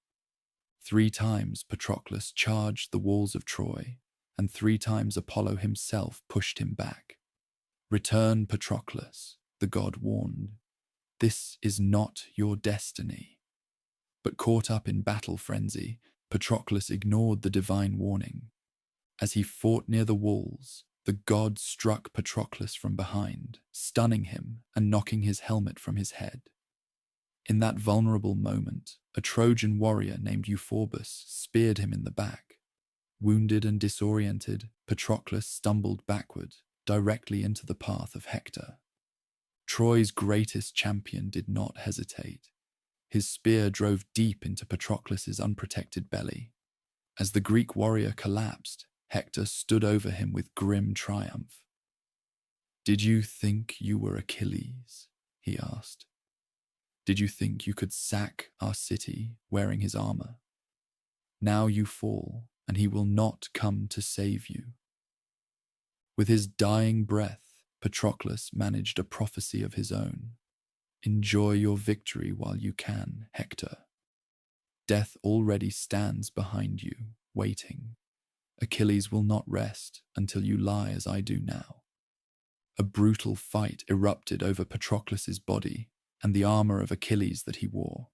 3 times Patroclus charged the walls of Troy, and 3 times Apollo himself pushed him back. "Return, Patroclus," the god warned. "This is not your destiny." But caught up in battle frenzy, Patroclus ignored the divine warning. As he fought near the walls, the god struck Patroclus from behind, stunning him and knocking his helmet from his head. In that vulnerable moment, a Trojan warrior named Euphorbus speared him in the back. Wounded and disoriented, Patroclus stumbled backward, directly into the path of Hector. Troy's greatest champion did not hesitate. His spear drove deep into Patroclus's unprotected belly. As the Greek warrior collapsed, Hector stood over him with grim triumph. "Did you think you were Achilles?" he asked. "Did you think you could sack our city wearing his armor? Now you fall, and he will not come to save you." With his dying breath, Patroclus managed a prophecy of his own. "Enjoy your victory while you can, Hector. Death already stands behind you, waiting. Achilles will not rest until you lie as I do now." A brutal fight erupted over Patroclus's body and the armor of Achilles that he wore.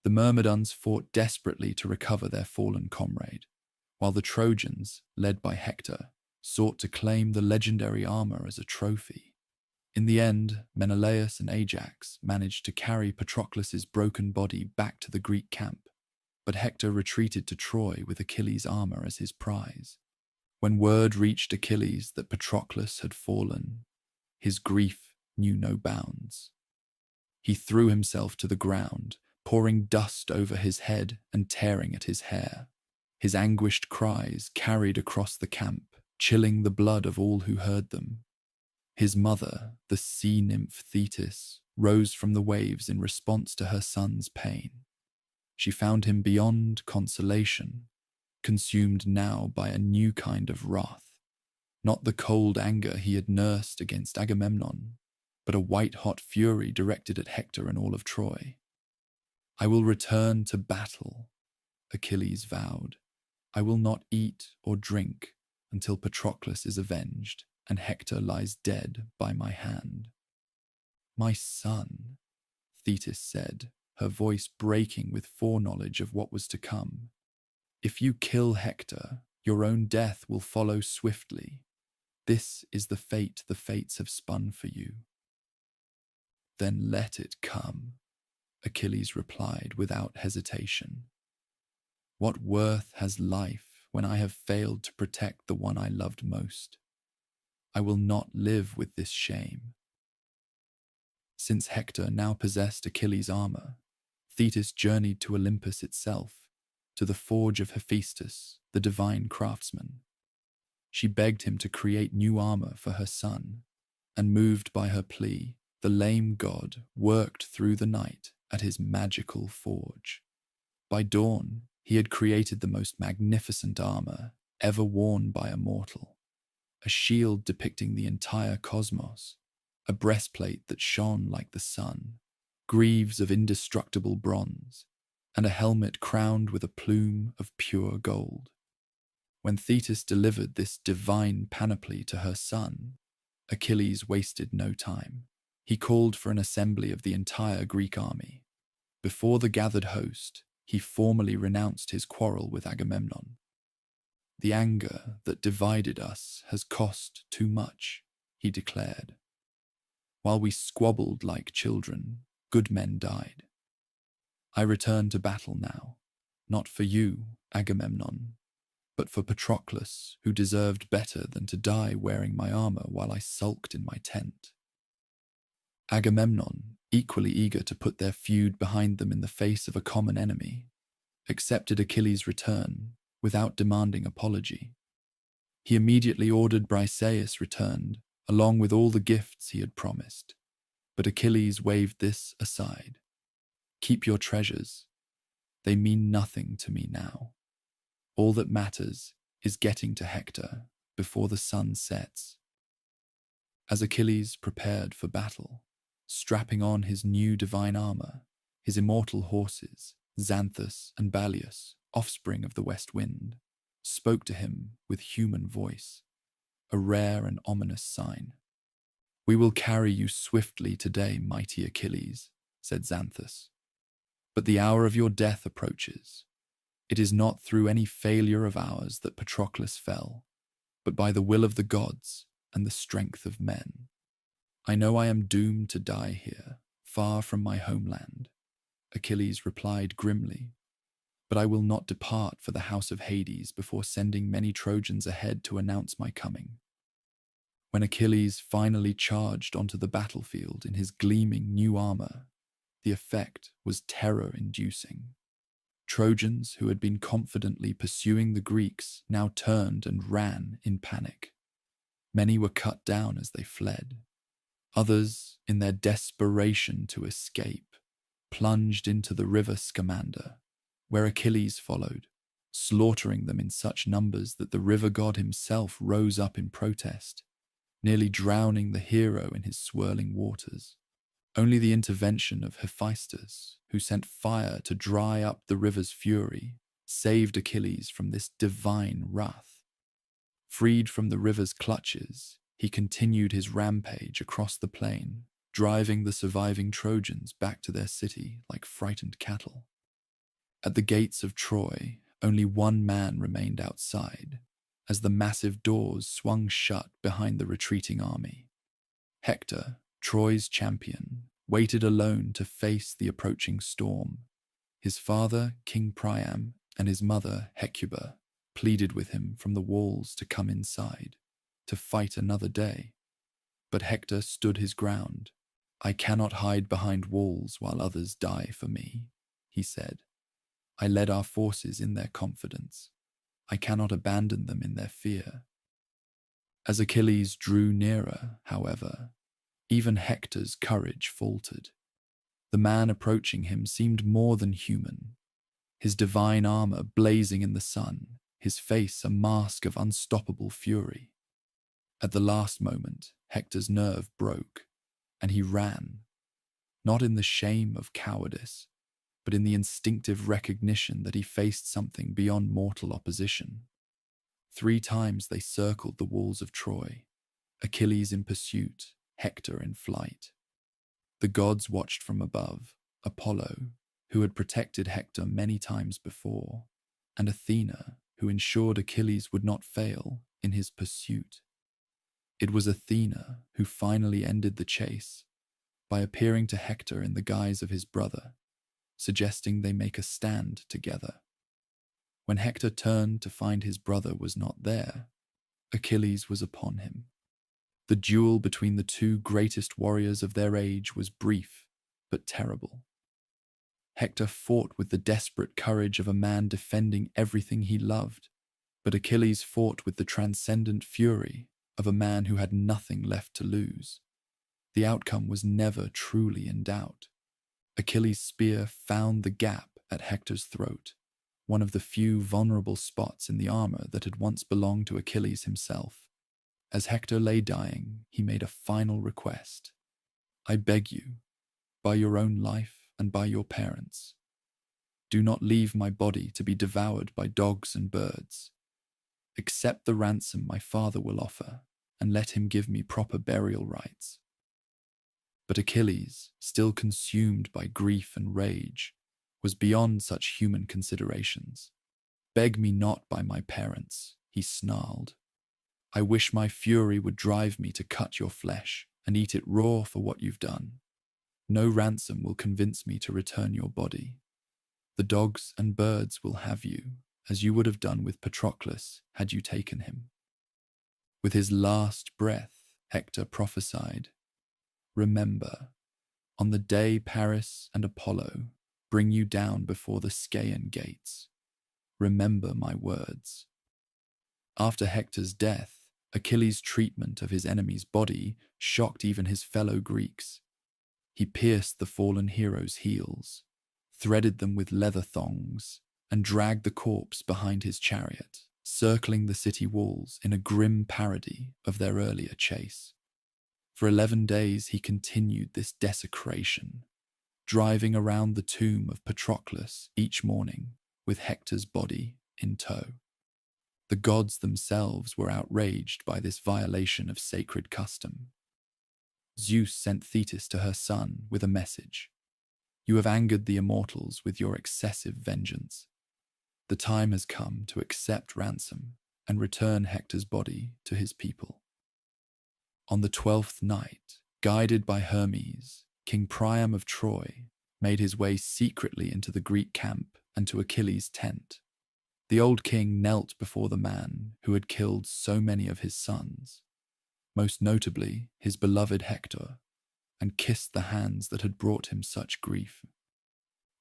The Myrmidons fought desperately to recover their fallen comrade, while the Trojans, led by Hector, sought to claim the legendary armor as a trophy. In the end, Menelaus and Ajax managed to carry Patroclus's broken body back to the Greek camp, but Hector retreated to Troy with Achilles' armor as his prize. When word reached Achilles that Patroclus had fallen, his grief knew no bounds. He threw himself to the ground, pouring dust over his head and tearing at his hair. His anguished cries carried across the camp, chilling the blood of all who heard them. His mother, the sea nymph Thetis, rose from the waves in response to her son's pain. She found him beyond consolation, consumed now by a new kind of wrath. Not the cold anger he had nursed against Agamemnon, but a white-hot fury directed at Hector and all of Troy. "I will return to battle," Achilles vowed. "I will not eat or drink until Patroclus is avenged and Hector lies dead by my hand." "My son," Thetis said, her voice breaking with foreknowledge of what was to come. "If you kill Hector, your own death will follow swiftly. This is the fate the fates have spun for you." "Then let it come," Achilles replied without hesitation. "What worth has life when I have failed to protect the one I loved most? I will not live with this shame." Since Hector now possessed Achilles' armor, Thetis journeyed to Olympus itself, to the forge of Hephaestus, the divine craftsman. She begged him to create new armor for her son, and moved by her plea, the lame god worked through the night at his magical forge. By dawn, he had created the most magnificent armor ever worn by a mortal. A shield depicting the entire cosmos, a breastplate that shone like the sun, greaves of indestructible bronze, and a helmet crowned with a plume of pure gold. When Thetis delivered this divine panoply to her son, Achilles wasted no time. He called for an assembly of the entire Greek army. Before the gathered host, he formally renounced his quarrel with Agamemnon. "The anger that divided us has cost too much," he declared. "While we squabbled like children, good men died. I return to battle now, not for you, Agamemnon, but for Patroclus, who deserved better than to die wearing my armor while I sulked in my tent." Agamemnon, equally eager to put their feud behind them in the face of a common enemy, accepted Achilles' return without demanding apology. He immediately ordered Briseis returned, along with all the gifts he had promised, but Achilles waved this aside. "Keep your treasures. They mean nothing to me now. All that matters is getting to Hector before the sun sets." As Achilles prepared for battle, strapping on his new divine armor, his immortal horses, Xanthus and Balius, offspring of the west wind, spoke to him with human voice, a rare and ominous sign. "We will carry you swiftly today, mighty Achilles," said Xanthus. "But the hour of your death approaches. It is not through any failure of ours that Patroclus fell, but by the will of the gods and the strength of men. I know I am doomed to die here, far from my homeland," Achilles replied grimly, "but I will not depart for the house of Hades before sending many Trojans ahead to announce my coming." When Achilles finally charged onto the battlefield in his gleaming new armor, the effect was terror-inducing. Trojans who had been confidently pursuing the Greeks now turned and ran in panic. Many were cut down as they fled. Others, in their desperation to escape, plunged into the river Scamander, where Achilles followed, slaughtering them in such numbers that the river god himself rose up in protest, nearly drowning the hero in his swirling waters. Only the intervention of Hephaestus, who sent fire to dry up the river's fury, saved Achilles from this divine wrath. Freed from the river's clutches, he continued his rampage across the plain, driving the surviving Trojans back to their city like frightened cattle. At the gates of Troy, only one man remained outside, as the massive doors swung shut behind the retreating army. Hector, Troy's champion, waited alone to face the approaching storm. His father, King Priam, and his mother, Hecuba, pleaded with him from the walls to come inside, to fight another day. But Hector stood his ground. "I cannot hide behind walls while others die for me," he said. "I led our forces in their confidence. I cannot abandon them in their fear." As Achilles drew nearer, however, even Hector's courage faltered. The man approaching him seemed more than human, his divine armor blazing in the sun, his face a mask of unstoppable fury. At the last moment, Hector's nerve broke, and he ran, not in the shame of cowardice, but in the instinctive recognition that he faced something beyond mortal opposition. 3 times they circled the walls of Troy, Achilles in pursuit, Hector in flight. The gods watched from above, Apollo, who had protected Hector many times before, and Athena, who ensured Achilles would not fail in his pursuit. It was Athena who finally ended the chase by appearing to Hector in the guise of his brother, suggesting they make a stand together. When Hector turned to find his brother was not there, Achilles was upon him. The duel between the 2 greatest warriors of their age was brief but terrible. Hector fought with the desperate courage of a man defending everything he loved, but Achilles fought with the transcendent fury of a man who had nothing left to lose. The outcome was never truly in doubt. Achilles' spear found the gap at Hector's throat, one of the few vulnerable spots in the armor that had once belonged to Achilles himself. As Hector lay dying, he made a final request. "I beg you, by your own life and by your parents, do not leave my body to be devoured by dogs and birds. Accept the ransom my father will offer, and let him give me proper burial rites." But Achilles, still consumed by grief and rage, was beyond such human considerations. "Beg me not by my parents," he snarled. "I wish my fury would drive me to cut your flesh and eat it raw for what you've done. No ransom will convince me to return your body. The dogs and birds will have you, as you would have done with Patroclus had you taken him." With his last breath, Hector prophesied, "Remember, on the day Paris and Apollo bring you down before the Scaean gates, remember my words." After Hector's death, Achilles' treatment of his enemy's body shocked even his fellow Greeks. He pierced the fallen hero's heels, threaded them with leather thongs, and dragged the corpse behind his chariot, circling the city walls in a grim parody of their earlier chase. For 11 days he continued this desecration, driving around the tomb of Patroclus each morning with Hector's body in tow. The gods themselves were outraged by this violation of sacred custom. Zeus sent Thetis to her son with a message. "You have angered the immortals with your excessive vengeance. The time has come to accept ransom and return Hector's body to his people." On the 12th night, guided by Hermes, King Priam of Troy made his way secretly into the Greek camp and to Achilles' tent. The old king knelt before the man who had killed so many of his sons, most notably his beloved Hector, and kissed the hands that had brought him such grief.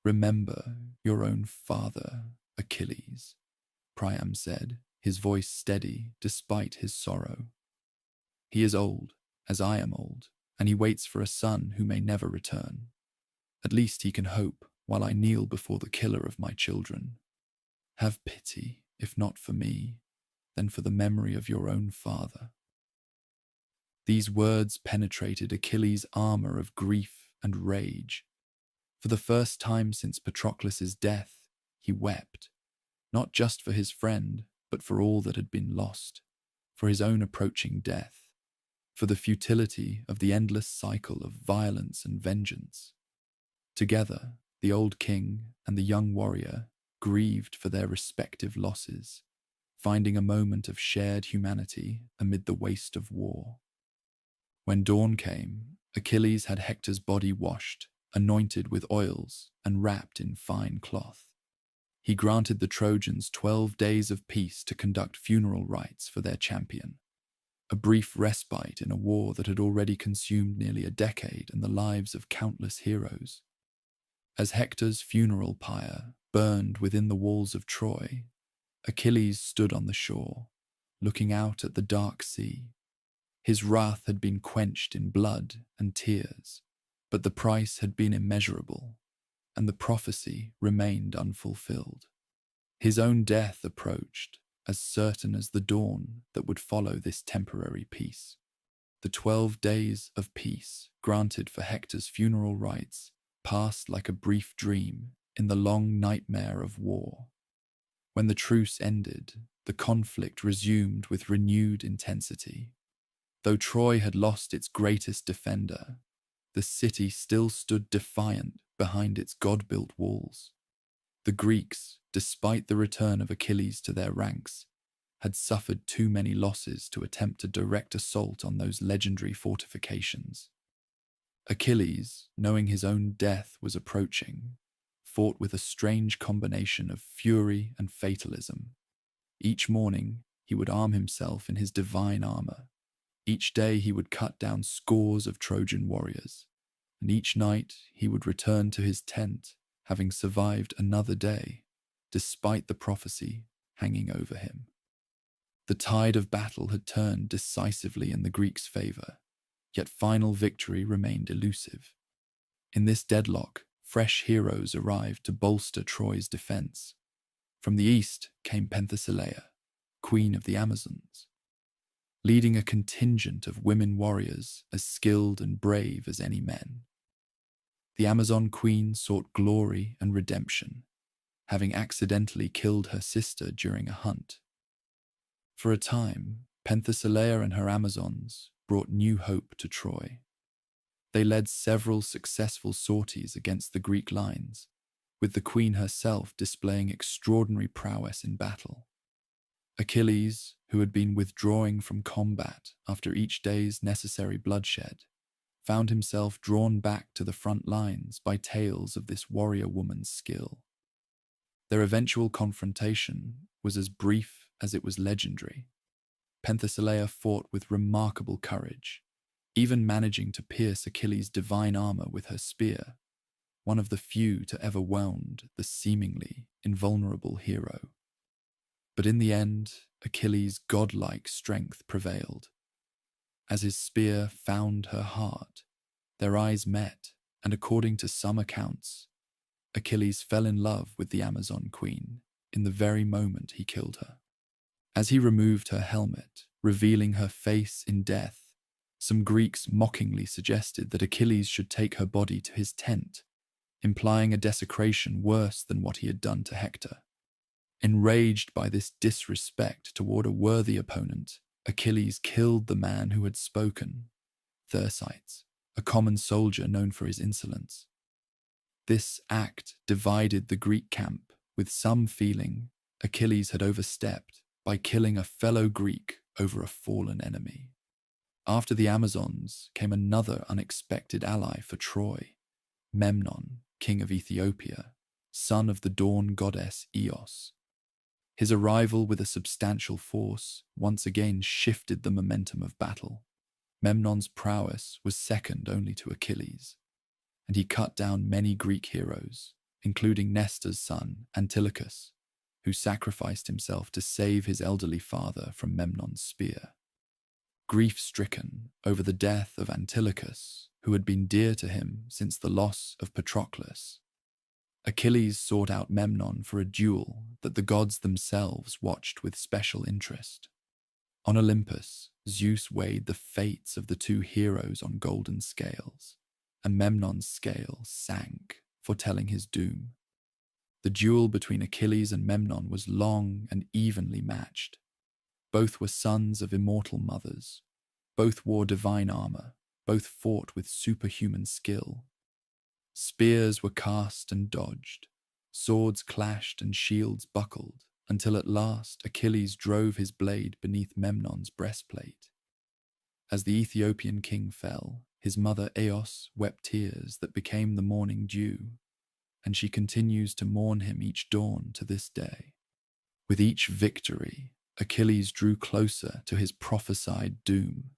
"Remember your own father, Achilles," Priam said, his voice steady despite his sorrow. "He is old, as I am old, and he waits for a son who may never return. At least he can hope while I kneel before the killer of my children." Have pity, if not for me, then for the memory of your own father." These words penetrated Achilles' armor of grief and rage. For the first time since Patroclus' death, he wept, not just for his friend, but for all that had been lost, for his own approaching death, for the futility of the endless cycle of violence and vengeance. Together, the old king and the young warrior grieved for their respective losses, finding a moment of shared humanity amid the waste of war. When dawn came, Achilles had Hector's body washed, anointed with oils, and wrapped in fine cloth. He granted the Trojans 12 days of peace to conduct funeral rites for their champion, a brief respite in a war that had already consumed nearly a decade and the lives of countless heroes. As Hector's funeral pyre burned within the walls of Troy, Achilles stood on the shore, looking out at the dark sea. His wrath had been quenched in blood and tears, but the price had been immeasurable, and the prophecy remained unfulfilled. His own death approached, as certain as the dawn that would follow this temporary peace. The 12 days of peace granted for Hector's funeral rites passed like a brief dream in the long nightmare of war. When the truce ended, the conflict resumed with renewed intensity. Though Troy had lost its greatest defender, the city still stood defiant behind its god-built walls. The Greeks, despite the return of Achilles to their ranks, had suffered too many losses to attempt a direct assault on those legendary fortifications. Achilles, knowing his own death was approaching, fought with a strange combination of fury and fatalism. Each morning, he would arm himself in his divine armor. Each day he would cut down scores of Trojan warriors, and each night he would return to his tent, having survived another day, despite the prophecy hanging over him. The tide of battle had turned decisively in the Greeks' favor, yet final victory remained elusive. In this deadlock, fresh heroes arrived to bolster Troy's defense. From the east came Penthesilea, queen of the Amazons, leading a contingent of women warriors as skilled and brave as any men. The Amazon queen sought glory and redemption, having accidentally killed her sister during a hunt. For a time, Penthesilea and her Amazons brought new hope to Troy. They led several successful sorties against the Greek lines, with the queen herself displaying extraordinary prowess in battle. Achilles, who had been withdrawing from combat after each day's necessary bloodshed, found himself drawn back to the front lines by tales of this warrior woman's skill. Their eventual confrontation was as brief as it was legendary. Penthesilea fought with remarkable courage, even managing to pierce Achilles' divine armor with her spear, one of the few to ever wound the seemingly invulnerable hero. But in the end, Achilles' godlike strength prevailed. As his spear found her heart, their eyes met, and according to some accounts, Achilles fell in love with the Amazon queen in the very moment he killed her. As he removed her helmet, revealing her face in death, some Greeks mockingly suggested that Achilles should take her body to his tent, implying a desecration worse than what he had done to Hector. Enraged by this disrespect toward a worthy opponent, Achilles killed the man who had spoken, Thersites, a common soldier known for his insolence. This act divided the Greek camp, with some feeling Achilles had overstepped by killing a fellow Greek over a fallen enemy. After the Amazons came another unexpected ally for Troy, Memnon, king of Ethiopia, son of the dawn goddess Eos. His arrival with a substantial force once again shifted the momentum of battle. Memnon's prowess was second only to Achilles, and he cut down many Greek heroes, including Nestor's son, Antilochus, who sacrificed himself to save his elderly father from Memnon's spear. Grief-stricken over the death of Antilochus, who had been dear to him since the loss of Patroclus, Achilles sought out Memnon for a duel that the gods themselves watched with special interest. On Olympus, Zeus weighed the fates of the two heroes on golden scales, and Memnon's scale sank, foretelling his doom. The duel between Achilles and Memnon was long and evenly matched. Both were sons of immortal mothers. Both wore divine armor. Both fought with superhuman skill. Spears were cast and dodged. Swords clashed and shields buckled, until at last Achilles drove his blade beneath Memnon's breastplate. As the Ethiopian king fell, his mother Eos wept tears that became the morning dew, and she continues to mourn him each dawn to this day. With each victory, Achilles drew closer to his prophesied doom.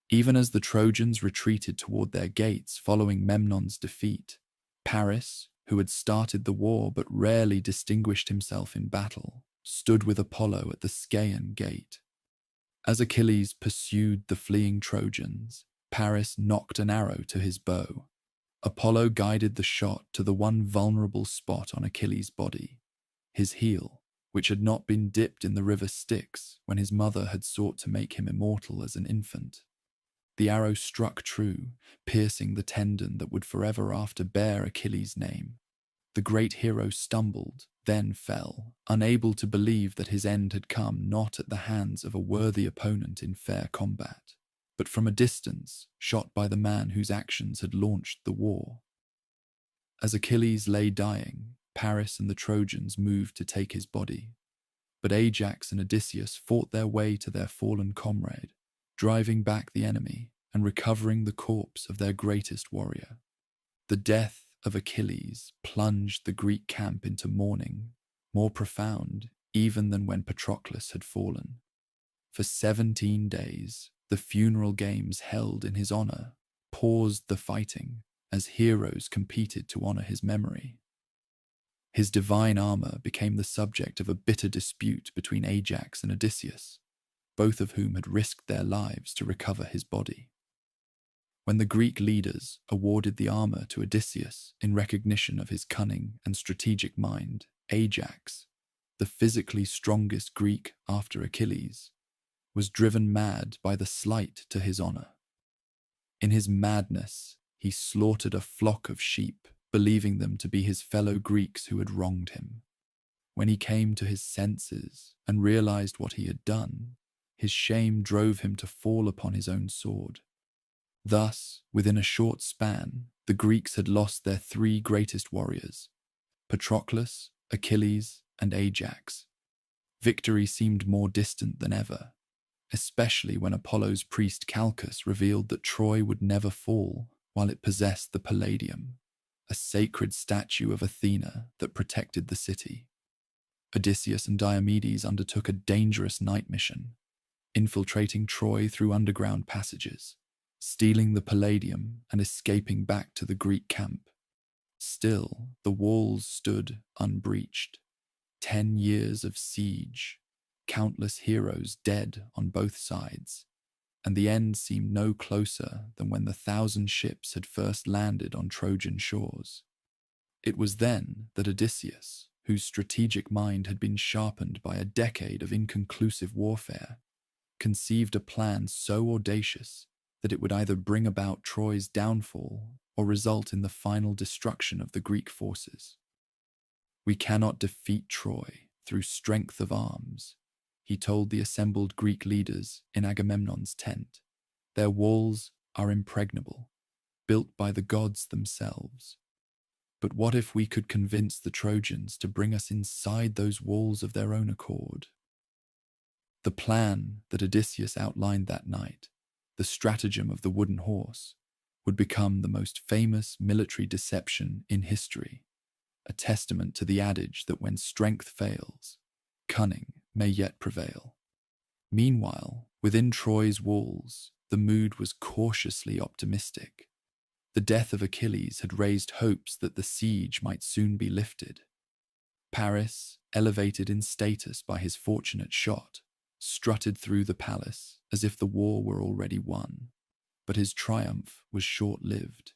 Even as the Trojans retreated toward their gates following Memnon's defeat, Paris, who had started the war but rarely distinguished himself in battle, stood with Apollo at the Scaean gate. As Achilles pursued the fleeing Trojans, Paris nocked an arrow to his bow. Apollo guided the shot to the one vulnerable spot on Achilles' body, his heel, which had not been dipped in the river Styx when his mother had sought to make him immortal as an infant. The arrow struck true, piercing the tendon that would forever after bear Achilles' name. The great hero stumbled, then fell, unable to believe that his end had come not at the hands of a worthy opponent in fair combat, but from a distance, shot by the man whose actions had launched the war. As Achilles lay dying, Paris and the Trojans moved to take his body. But Ajax and Odysseus fought their way to their fallen comrade, driving back the enemy and recovering the corpse of their greatest warrior. The death of Achilles plunged the Greek camp into mourning, more profound even than when Patroclus had fallen. For 17 days, the funeral games held in his honor paused the fighting as heroes competed to honor his memory. His divine armor became the subject of a bitter dispute between Ajax and Odysseus, both of whom had risked their lives to recover his body. When the Greek leaders awarded the armor to Odysseus in recognition of his cunning and strategic mind, Ajax, the physically strongest Greek after Achilles, was driven mad by the slight to his honor. In his madness, he slaughtered a flock of sheep, believing them to be his fellow Greeks who had wronged him. When he came to his senses and realized what he had done, his shame drove him to fall upon his own sword. Thus, within a short span, the Greeks had lost their three greatest warriors, Patroclus, Achilles, and Ajax. Victory seemed more distant than ever, especially when Apollo's priest Calchas revealed that Troy would never fall while it possessed the Palladium, a sacred statue of Athena that protected the city. Odysseus and Diomedes undertook a dangerous night mission, infiltrating Troy through underground passages, stealing the Palladium and escaping back to the Greek camp. Still, the walls stood unbreached. 10 years of siege, countless heroes dead on both sides, and the end seemed no closer than when the 1,000 ships had first landed on Trojan shores. It was then that Odysseus, whose strategic mind had been sharpened by a decade of inconclusive warfare, conceived a plan so audacious that it would either bring about Troy's downfall or result in the final destruction of the Greek forces. "We cannot defeat Troy through strength of arms," he told the assembled Greek leaders in Agamemnon's tent. "Their walls are impregnable, built by the gods themselves. But what if we could convince the Trojans to bring us inside those walls of their own accord?" The plan that Odysseus outlined that night, the stratagem of the wooden horse, would become the most famous military deception in history, a testament to the adage that when strength fails, cunning may yet prevail. Meanwhile, within Troy's walls, the mood was cautiously optimistic. The death of Achilles had raised hopes that the siege might soon be lifted. Paris, elevated in status by his fortunate shot, strutted through the palace as if the war were already won. But his triumph was short-lived.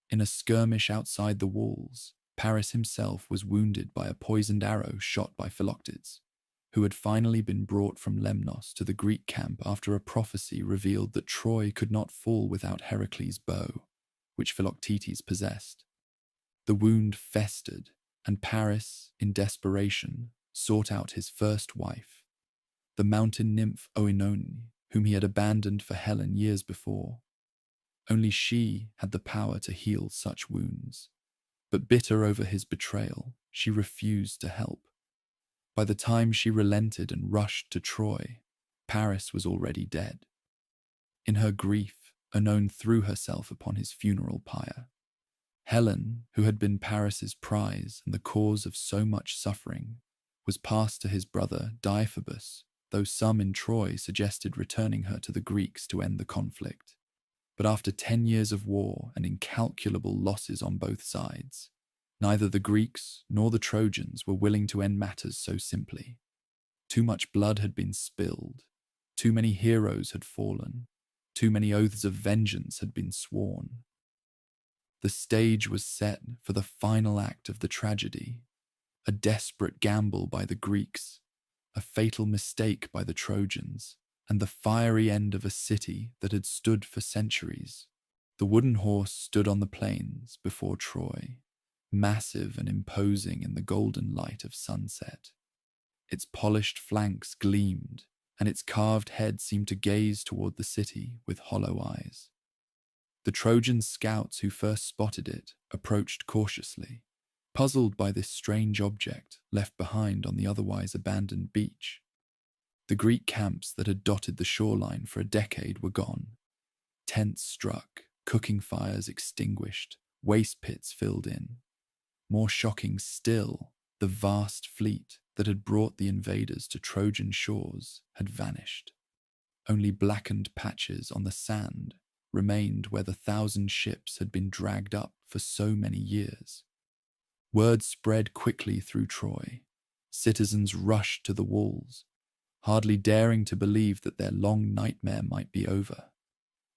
In a skirmish outside the walls, Paris himself was wounded by a poisoned arrow shot by Philoctetes, who had finally been brought from Lemnos to the Greek camp after a prophecy revealed that Troy could not fall without Heracles' bow, which Philoctetes possessed. The wound festered, and Paris, in desperation, sought out his first wife, the mountain nymph Oenone, whom he had abandoned for Helen years before. Only she had the power to heal such wounds, but bitter over his betrayal, she refused to help. By the time she relented and rushed to Troy, Paris was already dead. In her grief, Oenone threw herself upon his funeral pyre. Helen, who had been Paris's prize and the cause of so much suffering, was passed to his brother Deiphobus, though some in Troy suggested returning her to the Greeks to end the conflict. But after 10 years of war and incalculable losses on both sides, neither the Greeks nor the Trojans were willing to end matters so simply. Too much blood had been spilled, too many heroes had fallen, too many oaths of vengeance had been sworn. The stage was set for the final act of the tragedy, a desperate gamble by the Greeks, a fatal mistake by the Trojans, and the fiery end of a city that had stood for centuries. The wooden horse stood on the plains before Troy, massive and imposing in the golden light of sunset. Its polished flanks gleamed, and its carved head seemed to gaze toward the city with hollow eyes. The Trojan scouts who first spotted it approached cautiously, puzzled by this strange object left behind on the otherwise abandoned beach. The Greek camps that had dotted the shoreline for a decade were gone. Tents struck, cooking fires extinguished, waste pits filled in. More shocking still, the vast fleet that had brought the invaders to Trojan shores had vanished. Only blackened patches on the sand remained where the 1,000 ships had been dragged up for so many years. Word spread quickly through Troy. Citizens rushed to the walls, hardly daring to believe that their long nightmare might be over.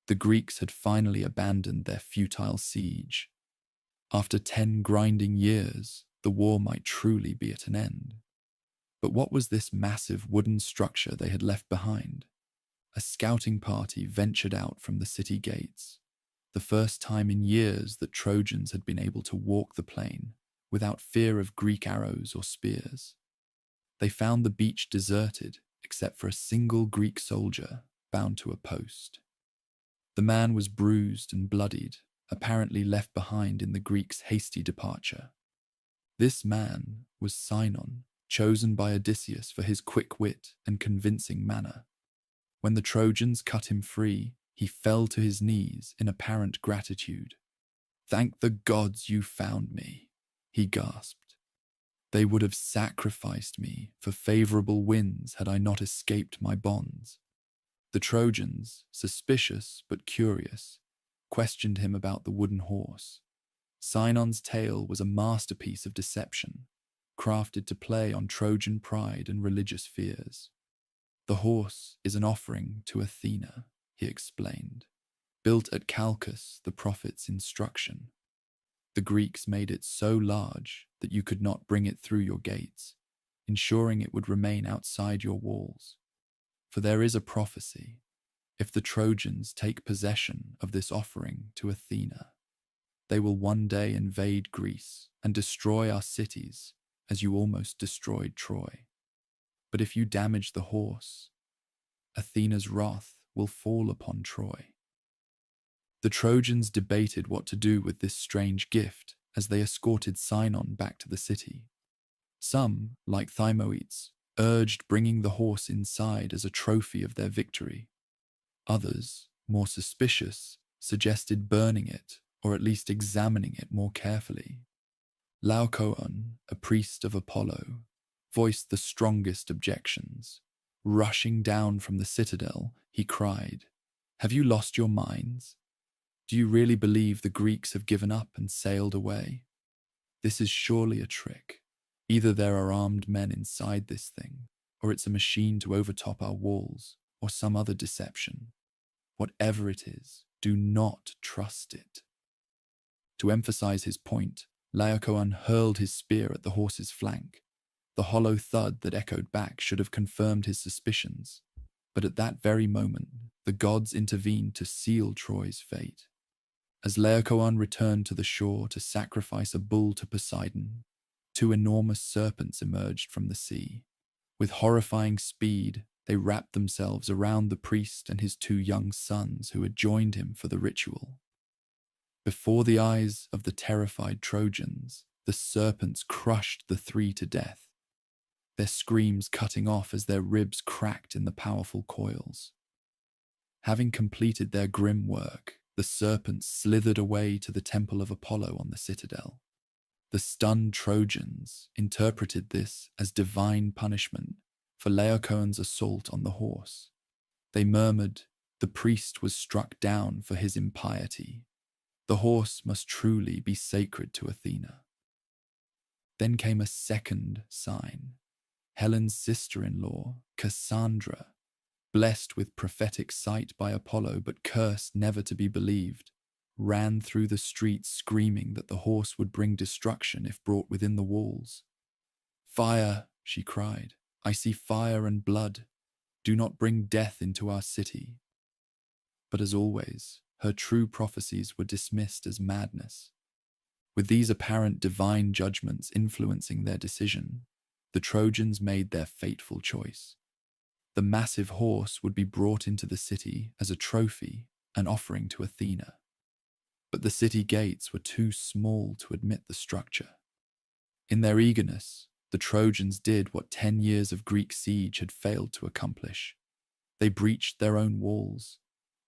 The Greeks had finally abandoned their futile siege. After 10 grinding years, the war might truly be at an end. But what was this massive wooden structure they had left behind? A scouting party ventured out from the city gates, the first time in years that Trojans had been able to walk the plain without fear of Greek arrows or spears. They found the beach deserted except for a single Greek soldier bound to a post. The man was bruised and bloodied, apparently left behind in the Greeks' hasty departure. This man was Sinon, chosen by Odysseus for his quick wit and convincing manner. When the Trojans cut him free, he fell to his knees in apparent gratitude. "Thank the gods you found me," he gasped. "They would have sacrificed me for favorable winds had I not escaped my bonds." The Trojans, suspicious but curious, questioned him about the wooden horse. Sinon's tale was a masterpiece of deception, crafted to play on Trojan pride and religious fears. "The horse is an offering to Athena," he explained, "built at Chalcus, the prophet's instruction. The Greeks made it so large that you could not bring it through your gates, ensuring it would remain outside your walls. For there is a prophecy: if the Trojans take possession of this offering to Athena, they will one day invade Greece and destroy our cities as you almost destroyed Troy. But if you damage the horse, Athena's wrath will fall upon Troy." The Trojans debated what to do with this strange gift as they escorted Sinon back to the city. Some, like Thymoetes, urged bringing the horse inside as a trophy of their victory. Others, more suspicious, suggested burning it or at least examining it more carefully. Laocoon, a priest of Apollo, voiced the strongest objections. Rushing down from the citadel, he cried, "Have you lost your minds? Do you really believe the Greeks have given up and sailed away? This is surely a trick. Either there are armed men inside this thing, or it's a machine to overtop our walls, or some other deception. Whatever it is, do not trust it." To emphasize his point, Laocoon hurled his spear at the horse's flank. The hollow thud that echoed back should have confirmed his suspicions, but at that very moment, the gods intervened to seal Troy's fate. As Laocoon returned to the shore to sacrifice a bull to Poseidon, two enormous serpents emerged from the sea. With horrifying speed, they wrapped themselves around the priest and his two young sons who had joined him for the ritual. Before the eyes of the terrified Trojans, the serpents crushed the three to death, their screams cutting off as their ribs cracked in the powerful coils. Having completed their grim work, the serpents slithered away to the temple of Apollo on the citadel. The stunned Trojans interpreted this as divine punishment for Laocoon's assault on the horse. They murmured, "The priest was struck down for his impiety. The horse must truly be sacred to Athena." Then came a second sign. Helen's sister-in-law, Cassandra, blessed with prophetic sight by Apollo but cursed never to be believed, ran through the streets screaming that the horse would bring destruction if brought within the walls. "Fire," she cried. "I see fire and blood. Do not bring death into our city." But as always, her true prophecies were dismissed as madness. With these apparent divine judgments influencing their decision, the Trojans made their fateful choice. The massive horse would be brought into the city as a trophy, an offering to Athena. But the city gates were too small to admit the structure. In their eagerness, the Trojans did what 10 years of Greek siege had failed to accomplish. They breached their own walls,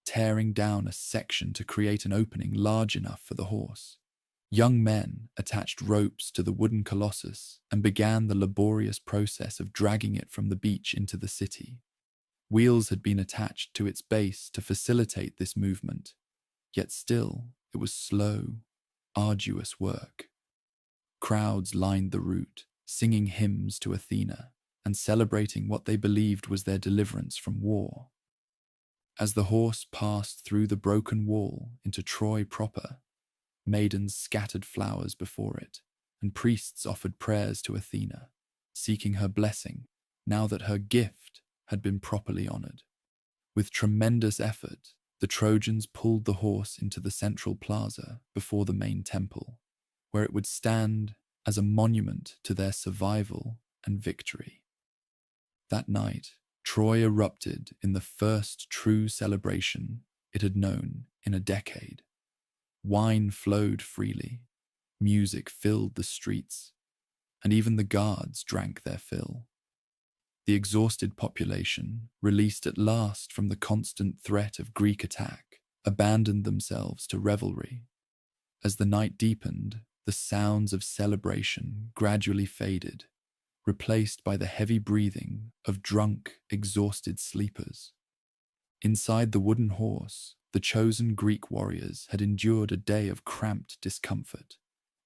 tearing down a section to create an opening large enough for the horse. Young men attached ropes to the wooden colossus and began the laborious process of dragging it from the beach into the city. Wheels had been attached to its base to facilitate this movement, yet still it was slow, arduous work. Crowds lined the route, singing hymns to Athena and celebrating what they believed was their deliverance from war. As the horse passed through the broken wall into Troy proper, maidens scattered flowers before it, and priests offered prayers to Athena, seeking her blessing now that her gift had been properly honored. With tremendous effort, the Trojans pulled the horse into the central plaza before the main temple, where it would stand as a monument to their survival and victory. That night, Troy erupted in the first true celebration it had known in a decade. Wine flowed freely, music filled the streets, and even the guards drank their fill. The exhausted population, released at last from the constant threat of Greek attack, abandoned themselves to revelry. As the night deepened, the sounds of celebration gradually faded, replaced by the heavy breathing of drunk, exhausted sleepers. Inside the wooden horse, the chosen Greek warriors had endured a day of cramped discomfort,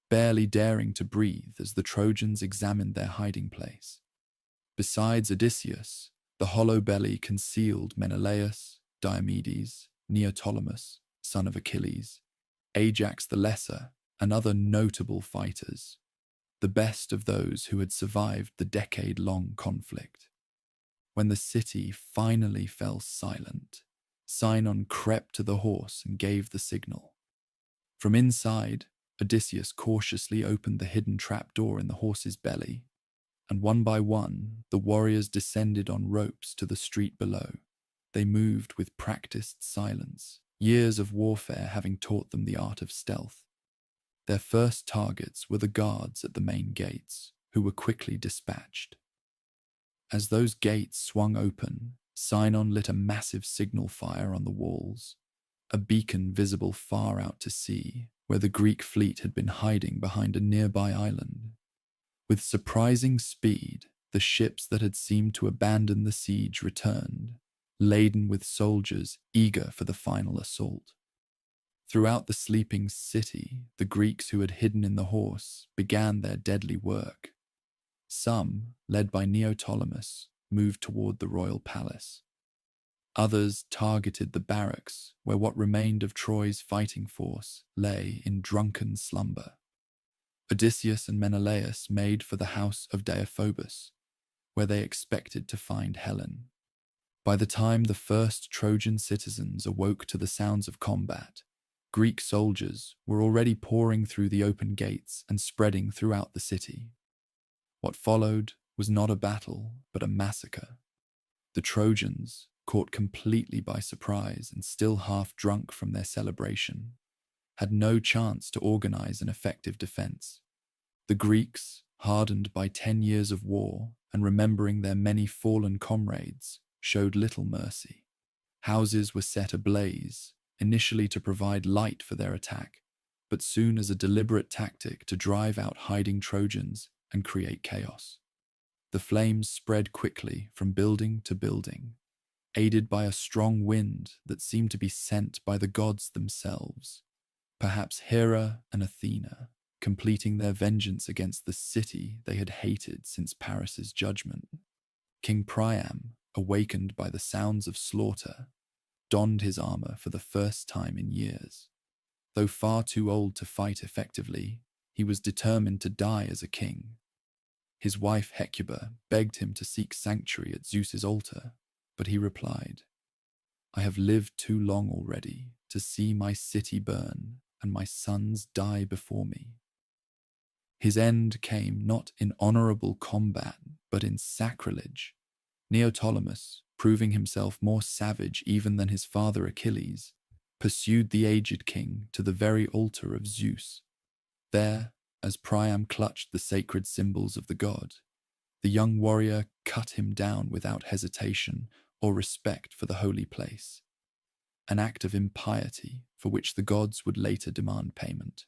barely daring to breathe as the Trojans examined their hiding place. Besides Odysseus, the hollow belly concealed Menelaus, Diomedes, Neoptolemus, son of Achilles, Ajax the Lesser, and other notable fighters, the best of those who had survived the decade-long conflict. When the city finally fell silent, Sinon crept to the horse and gave the signal. From inside, Odysseus cautiously opened the hidden trapdoor in the horse's belly, and one by one, the warriors descended on ropes to the street below. They moved with practiced silence, years of warfare having taught them the art of stealth. Their first targets were the guards at the main gates, who were quickly dispatched. As those gates swung open, Sinon lit a massive signal fire on the walls, a beacon visible far out to sea, where the Greek fleet had been hiding behind a nearby island. With surprising speed, the ships that had seemed to abandon the siege returned, laden with soldiers eager for the final assault. Throughout the sleeping city, the Greeks who had hidden in the horse began their deadly work. Some, led by Neoptolemus, moved toward the royal palace. Others targeted the barracks where what remained of Troy's fighting force lay in drunken slumber. Odysseus and Menelaus made for the house of Deiphobus, where they expected to find Helen. By the time the first Trojan citizens awoke to the sounds of combat, Greek soldiers were already pouring through the open gates and spreading throughout the city. What followed was not a battle, but a massacre. The Trojans, caught completely by surprise and still half drunk from their celebration, had no chance to organize an effective defense. The Greeks, hardened by 10 years of war and remembering their many fallen comrades, showed little mercy. Houses were set ablaze, initially to provide light for their attack, but soon as a deliberate tactic to drive out hiding Trojans and create chaos. The flames spread quickly from building to building, aided by a strong wind that seemed to be sent by the gods themselves, perhaps Hera and Athena, completing their vengeance against the city they had hated since Paris's judgment. King Priam, awakened by the sounds of slaughter, donned his armor for the first time in years. Though far too old to fight effectively, he was determined to die as a king. His wife Hecuba begged him to seek sanctuary at Zeus's altar, but he replied, "I have lived too long already to see my city burn and my sons die before me." His end came not in honorable combat, but in sacrilege. Neoptolemus, proving himself more savage even than his father Achilles, pursued the aged king to the very altar of Zeus. There, as Priam clutched the sacred symbols of the god, the young warrior cut him down without hesitation or respect for the holy place, an act of impiety for which the gods would later demand payment.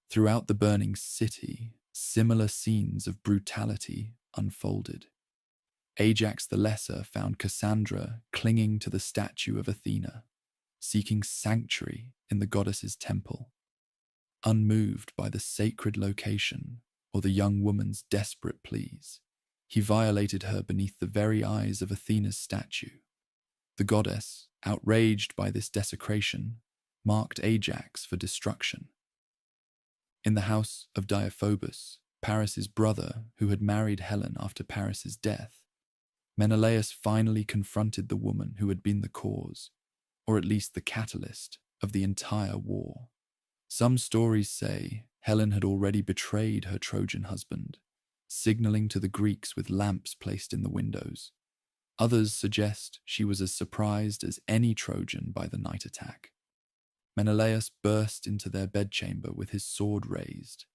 Throughout the burning city, similar scenes of brutality unfolded. Ajax the Lesser found Cassandra clinging to the statue of Athena, seeking sanctuary in the goddess's temple. Unmoved by the sacred location or the young woman's desperate pleas, he violated her beneath the very eyes of Athena's statue. The goddess, outraged by this desecration, marked Ajax for destruction. In the house of Deiphobus, Paris's brother, who had married Helen after Paris's death, Menelaus finally confronted the woman who had been the cause, or at least the catalyst, of the entire war. Some stories say Helen had already betrayed her Trojan husband, signaling to the Greeks with lamps placed in the windows. Others suggest she was as surprised as any Trojan by the night attack. Menelaus burst into their bedchamber with his sword raised,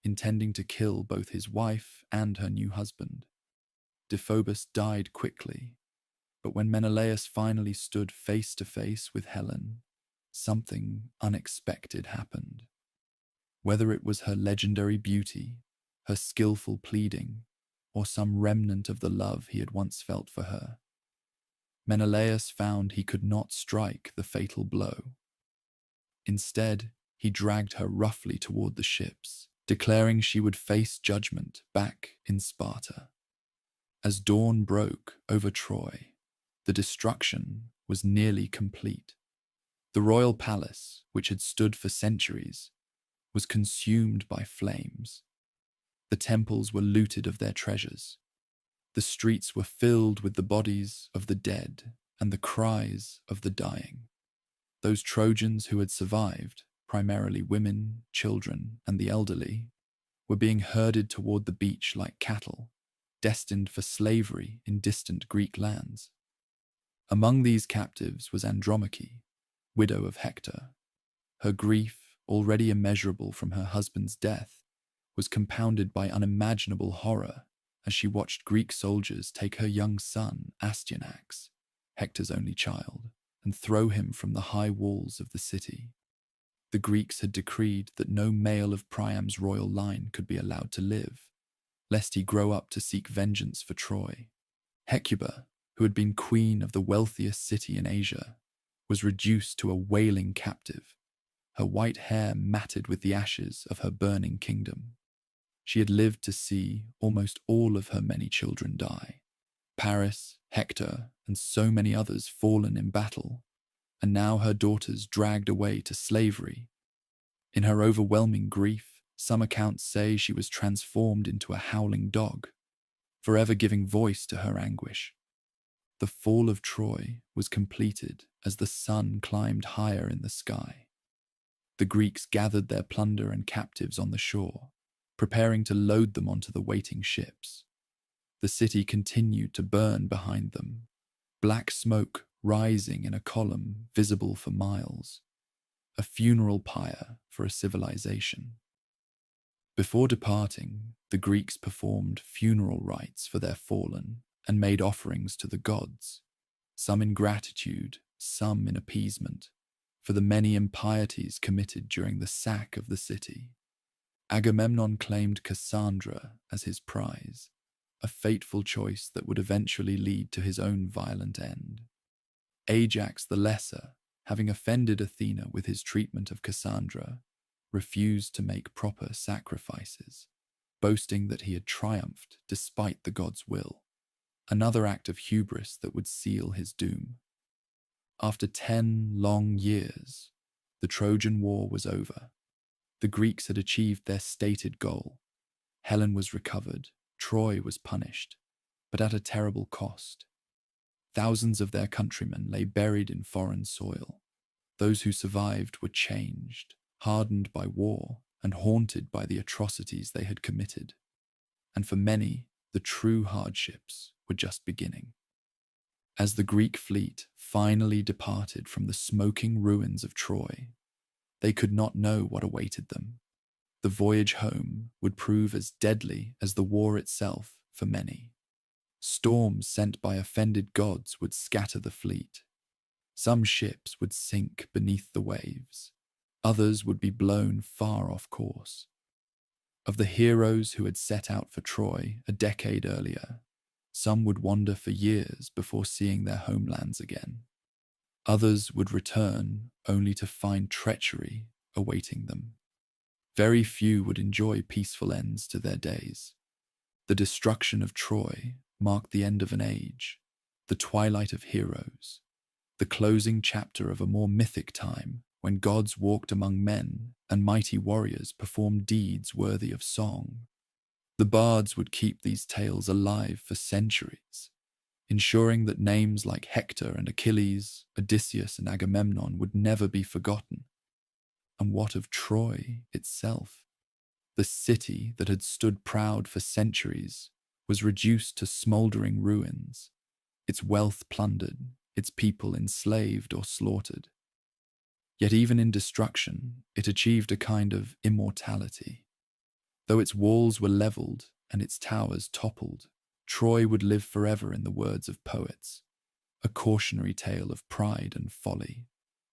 intending to kill both his wife and her new husband. Deiphobus died quickly, but when Menelaus finally stood face to face with Helen, something unexpected happened. Whether it was her legendary beauty, her skillful pleading, or some remnant of the love he had once felt for her, Menelaus found he could not strike the fatal blow. Instead, he dragged her roughly toward the ships, declaring she would face judgment back in Sparta. As dawn broke over Troy, the destruction was nearly complete. The royal palace, which had stood for centuries, was consumed by flames. The temples were looted of their treasures. The streets were filled with the bodies of the dead and the cries of the dying. Those Trojans who had survived, primarily women, children, and the elderly, were being herded toward the beach like cattle, destined for slavery in distant Greek lands. Among these captives was Andromache, widow of Hector. Her grief, already immeasurable from her husband's death, was compounded by unimaginable horror as she watched Greek soldiers take her young son, Astyanax, Hector's only child, and throw him from the high walls of the city. The Greeks had decreed that no male of Priam's royal line could be allowed to live, lest he grow up to seek vengeance for Troy. Hecuba, who had been queen of the wealthiest city in Asia, was reduced to a wailing captive, her white hair matted with the ashes of her burning kingdom. She had lived to see almost all of her many children die. Paris, Hector, and so many others fallen in battle, and now her daughters dragged away to slavery. In her overwhelming grief, Some accounts say she was transformed into a howling dog, forever giving voice to her anguish. The fall of Troy was completed as the sun climbed higher in the sky. The Greeks gathered their plunder and captives on the shore, preparing to load them onto the waiting ships. The city continued to burn behind them, black smoke rising in a column visible for miles, a funeral pyre for a civilization. Before departing, the Greeks performed funeral rites for their fallen and made offerings to the gods, some in gratitude, some in appeasement, for the many impieties committed during the sack of the city. Agamemnon claimed Cassandra as his prize, a fateful choice that would eventually lead to his own violent end. Ajax the Lesser, having offended Athena with his treatment of Cassandra, refused to make proper sacrifices, boasting that he had triumphed despite the god's will, another act of hubris that would seal his doom. After 10 long years, the Trojan War was over. The Greeks had achieved their stated goal. Helen was recovered, Troy was punished, but at a terrible cost. Thousands of their countrymen lay buried in foreign soil. Those who survived were changed, hardened by war, and haunted by the atrocities they had committed. And for many, the true hardships were just beginning. As the Greek fleet finally departed from the smoking ruins of Troy, they could not know what awaited them. The voyage home would prove as deadly as the war itself for many. Storms sent by offended gods would scatter the fleet. Some ships would sink beneath the waves. Others would be blown far off course. Of the heroes who had set out for Troy a decade earlier, some would wander for years before seeing their homelands again. Others would return only to find treachery awaiting them. Very few would enjoy peaceful ends to their days. The destruction of Troy marked the end of an age, the twilight of heroes, the closing chapter of a more mythic time when gods walked among men and mighty warriors performed deeds worthy of song. The bards would keep these tales alive for centuries, ensuring that names like Hector and Achilles, Odysseus and Agamemnon would never be forgotten. And what of Troy itself? The city that had stood proud for centuries was reduced to smouldering ruins, its wealth plundered, its people enslaved or slaughtered. Yet even in destruction, it achieved a kind of immortality. Though its walls were leveled and its towers toppled, Troy would live forever in the words of poets, a cautionary tale of pride and folly,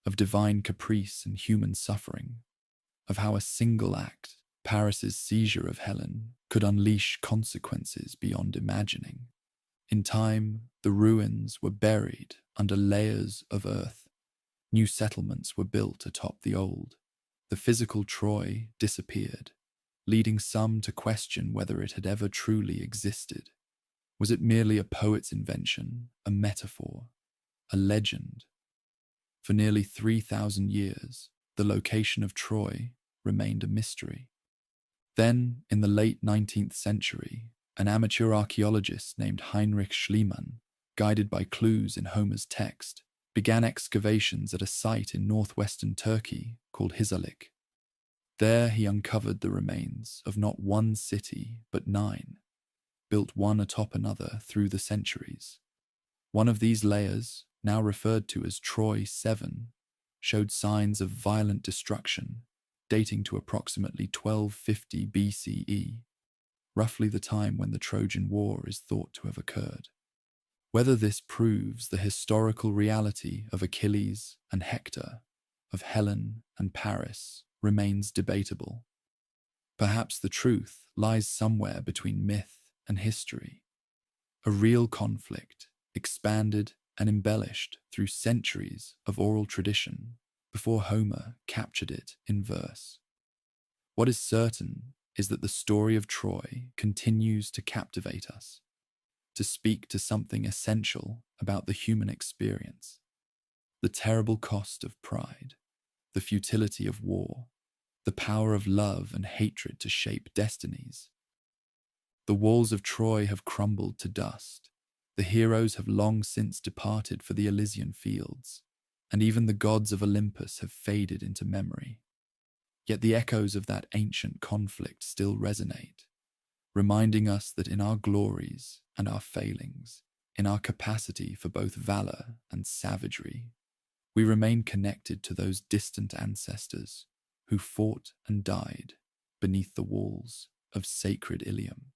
of divine caprice and human suffering, of how a single act, Paris's seizure of Helen, could unleash consequences beyond imagining. In time, the ruins were buried under layers of earth. New settlements were built atop the old. The physical Troy disappeared, leading some to question whether it had ever truly existed. Was it merely a poet's invention, a metaphor, a legend? For nearly 3,000 years, the location of Troy remained a mystery. Then, in the late 19th century, an amateur archaeologist named Heinrich Schliemann, guided by clues in Homer's text, began excavations at a site in northwestern Turkey called Hisarlik. There he uncovered the remains of not one city, but 9, built one atop another through the centuries. One of these layers, now referred to as Troy 7, showed signs of violent destruction, dating to approximately 1250 BCE, roughly the time when the Trojan War is thought to have occurred. Whether this proves the historical reality of Achilles and Hector, of Helen and Paris, remains debatable. Perhaps the truth lies somewhere between myth and history, a real conflict expanded and embellished through centuries of oral tradition before Homer captured it in verse. What is certain is that the story of Troy continues to captivate us, to speak to something essential about the human experience, the terrible cost of pride, the futility of war, the power of love and hatred to shape destinies. The walls of Troy have crumbled to dust. The heroes have long since departed for the Elysian fields, and even the gods of Olympus have faded into memory. Yet the echoes of that ancient conflict still resonate, reminding us that in our glories and our failings, in our capacity for both valor and savagery, we remain connected to those distant ancestors who fought and died beneath the walls of sacred Ilium.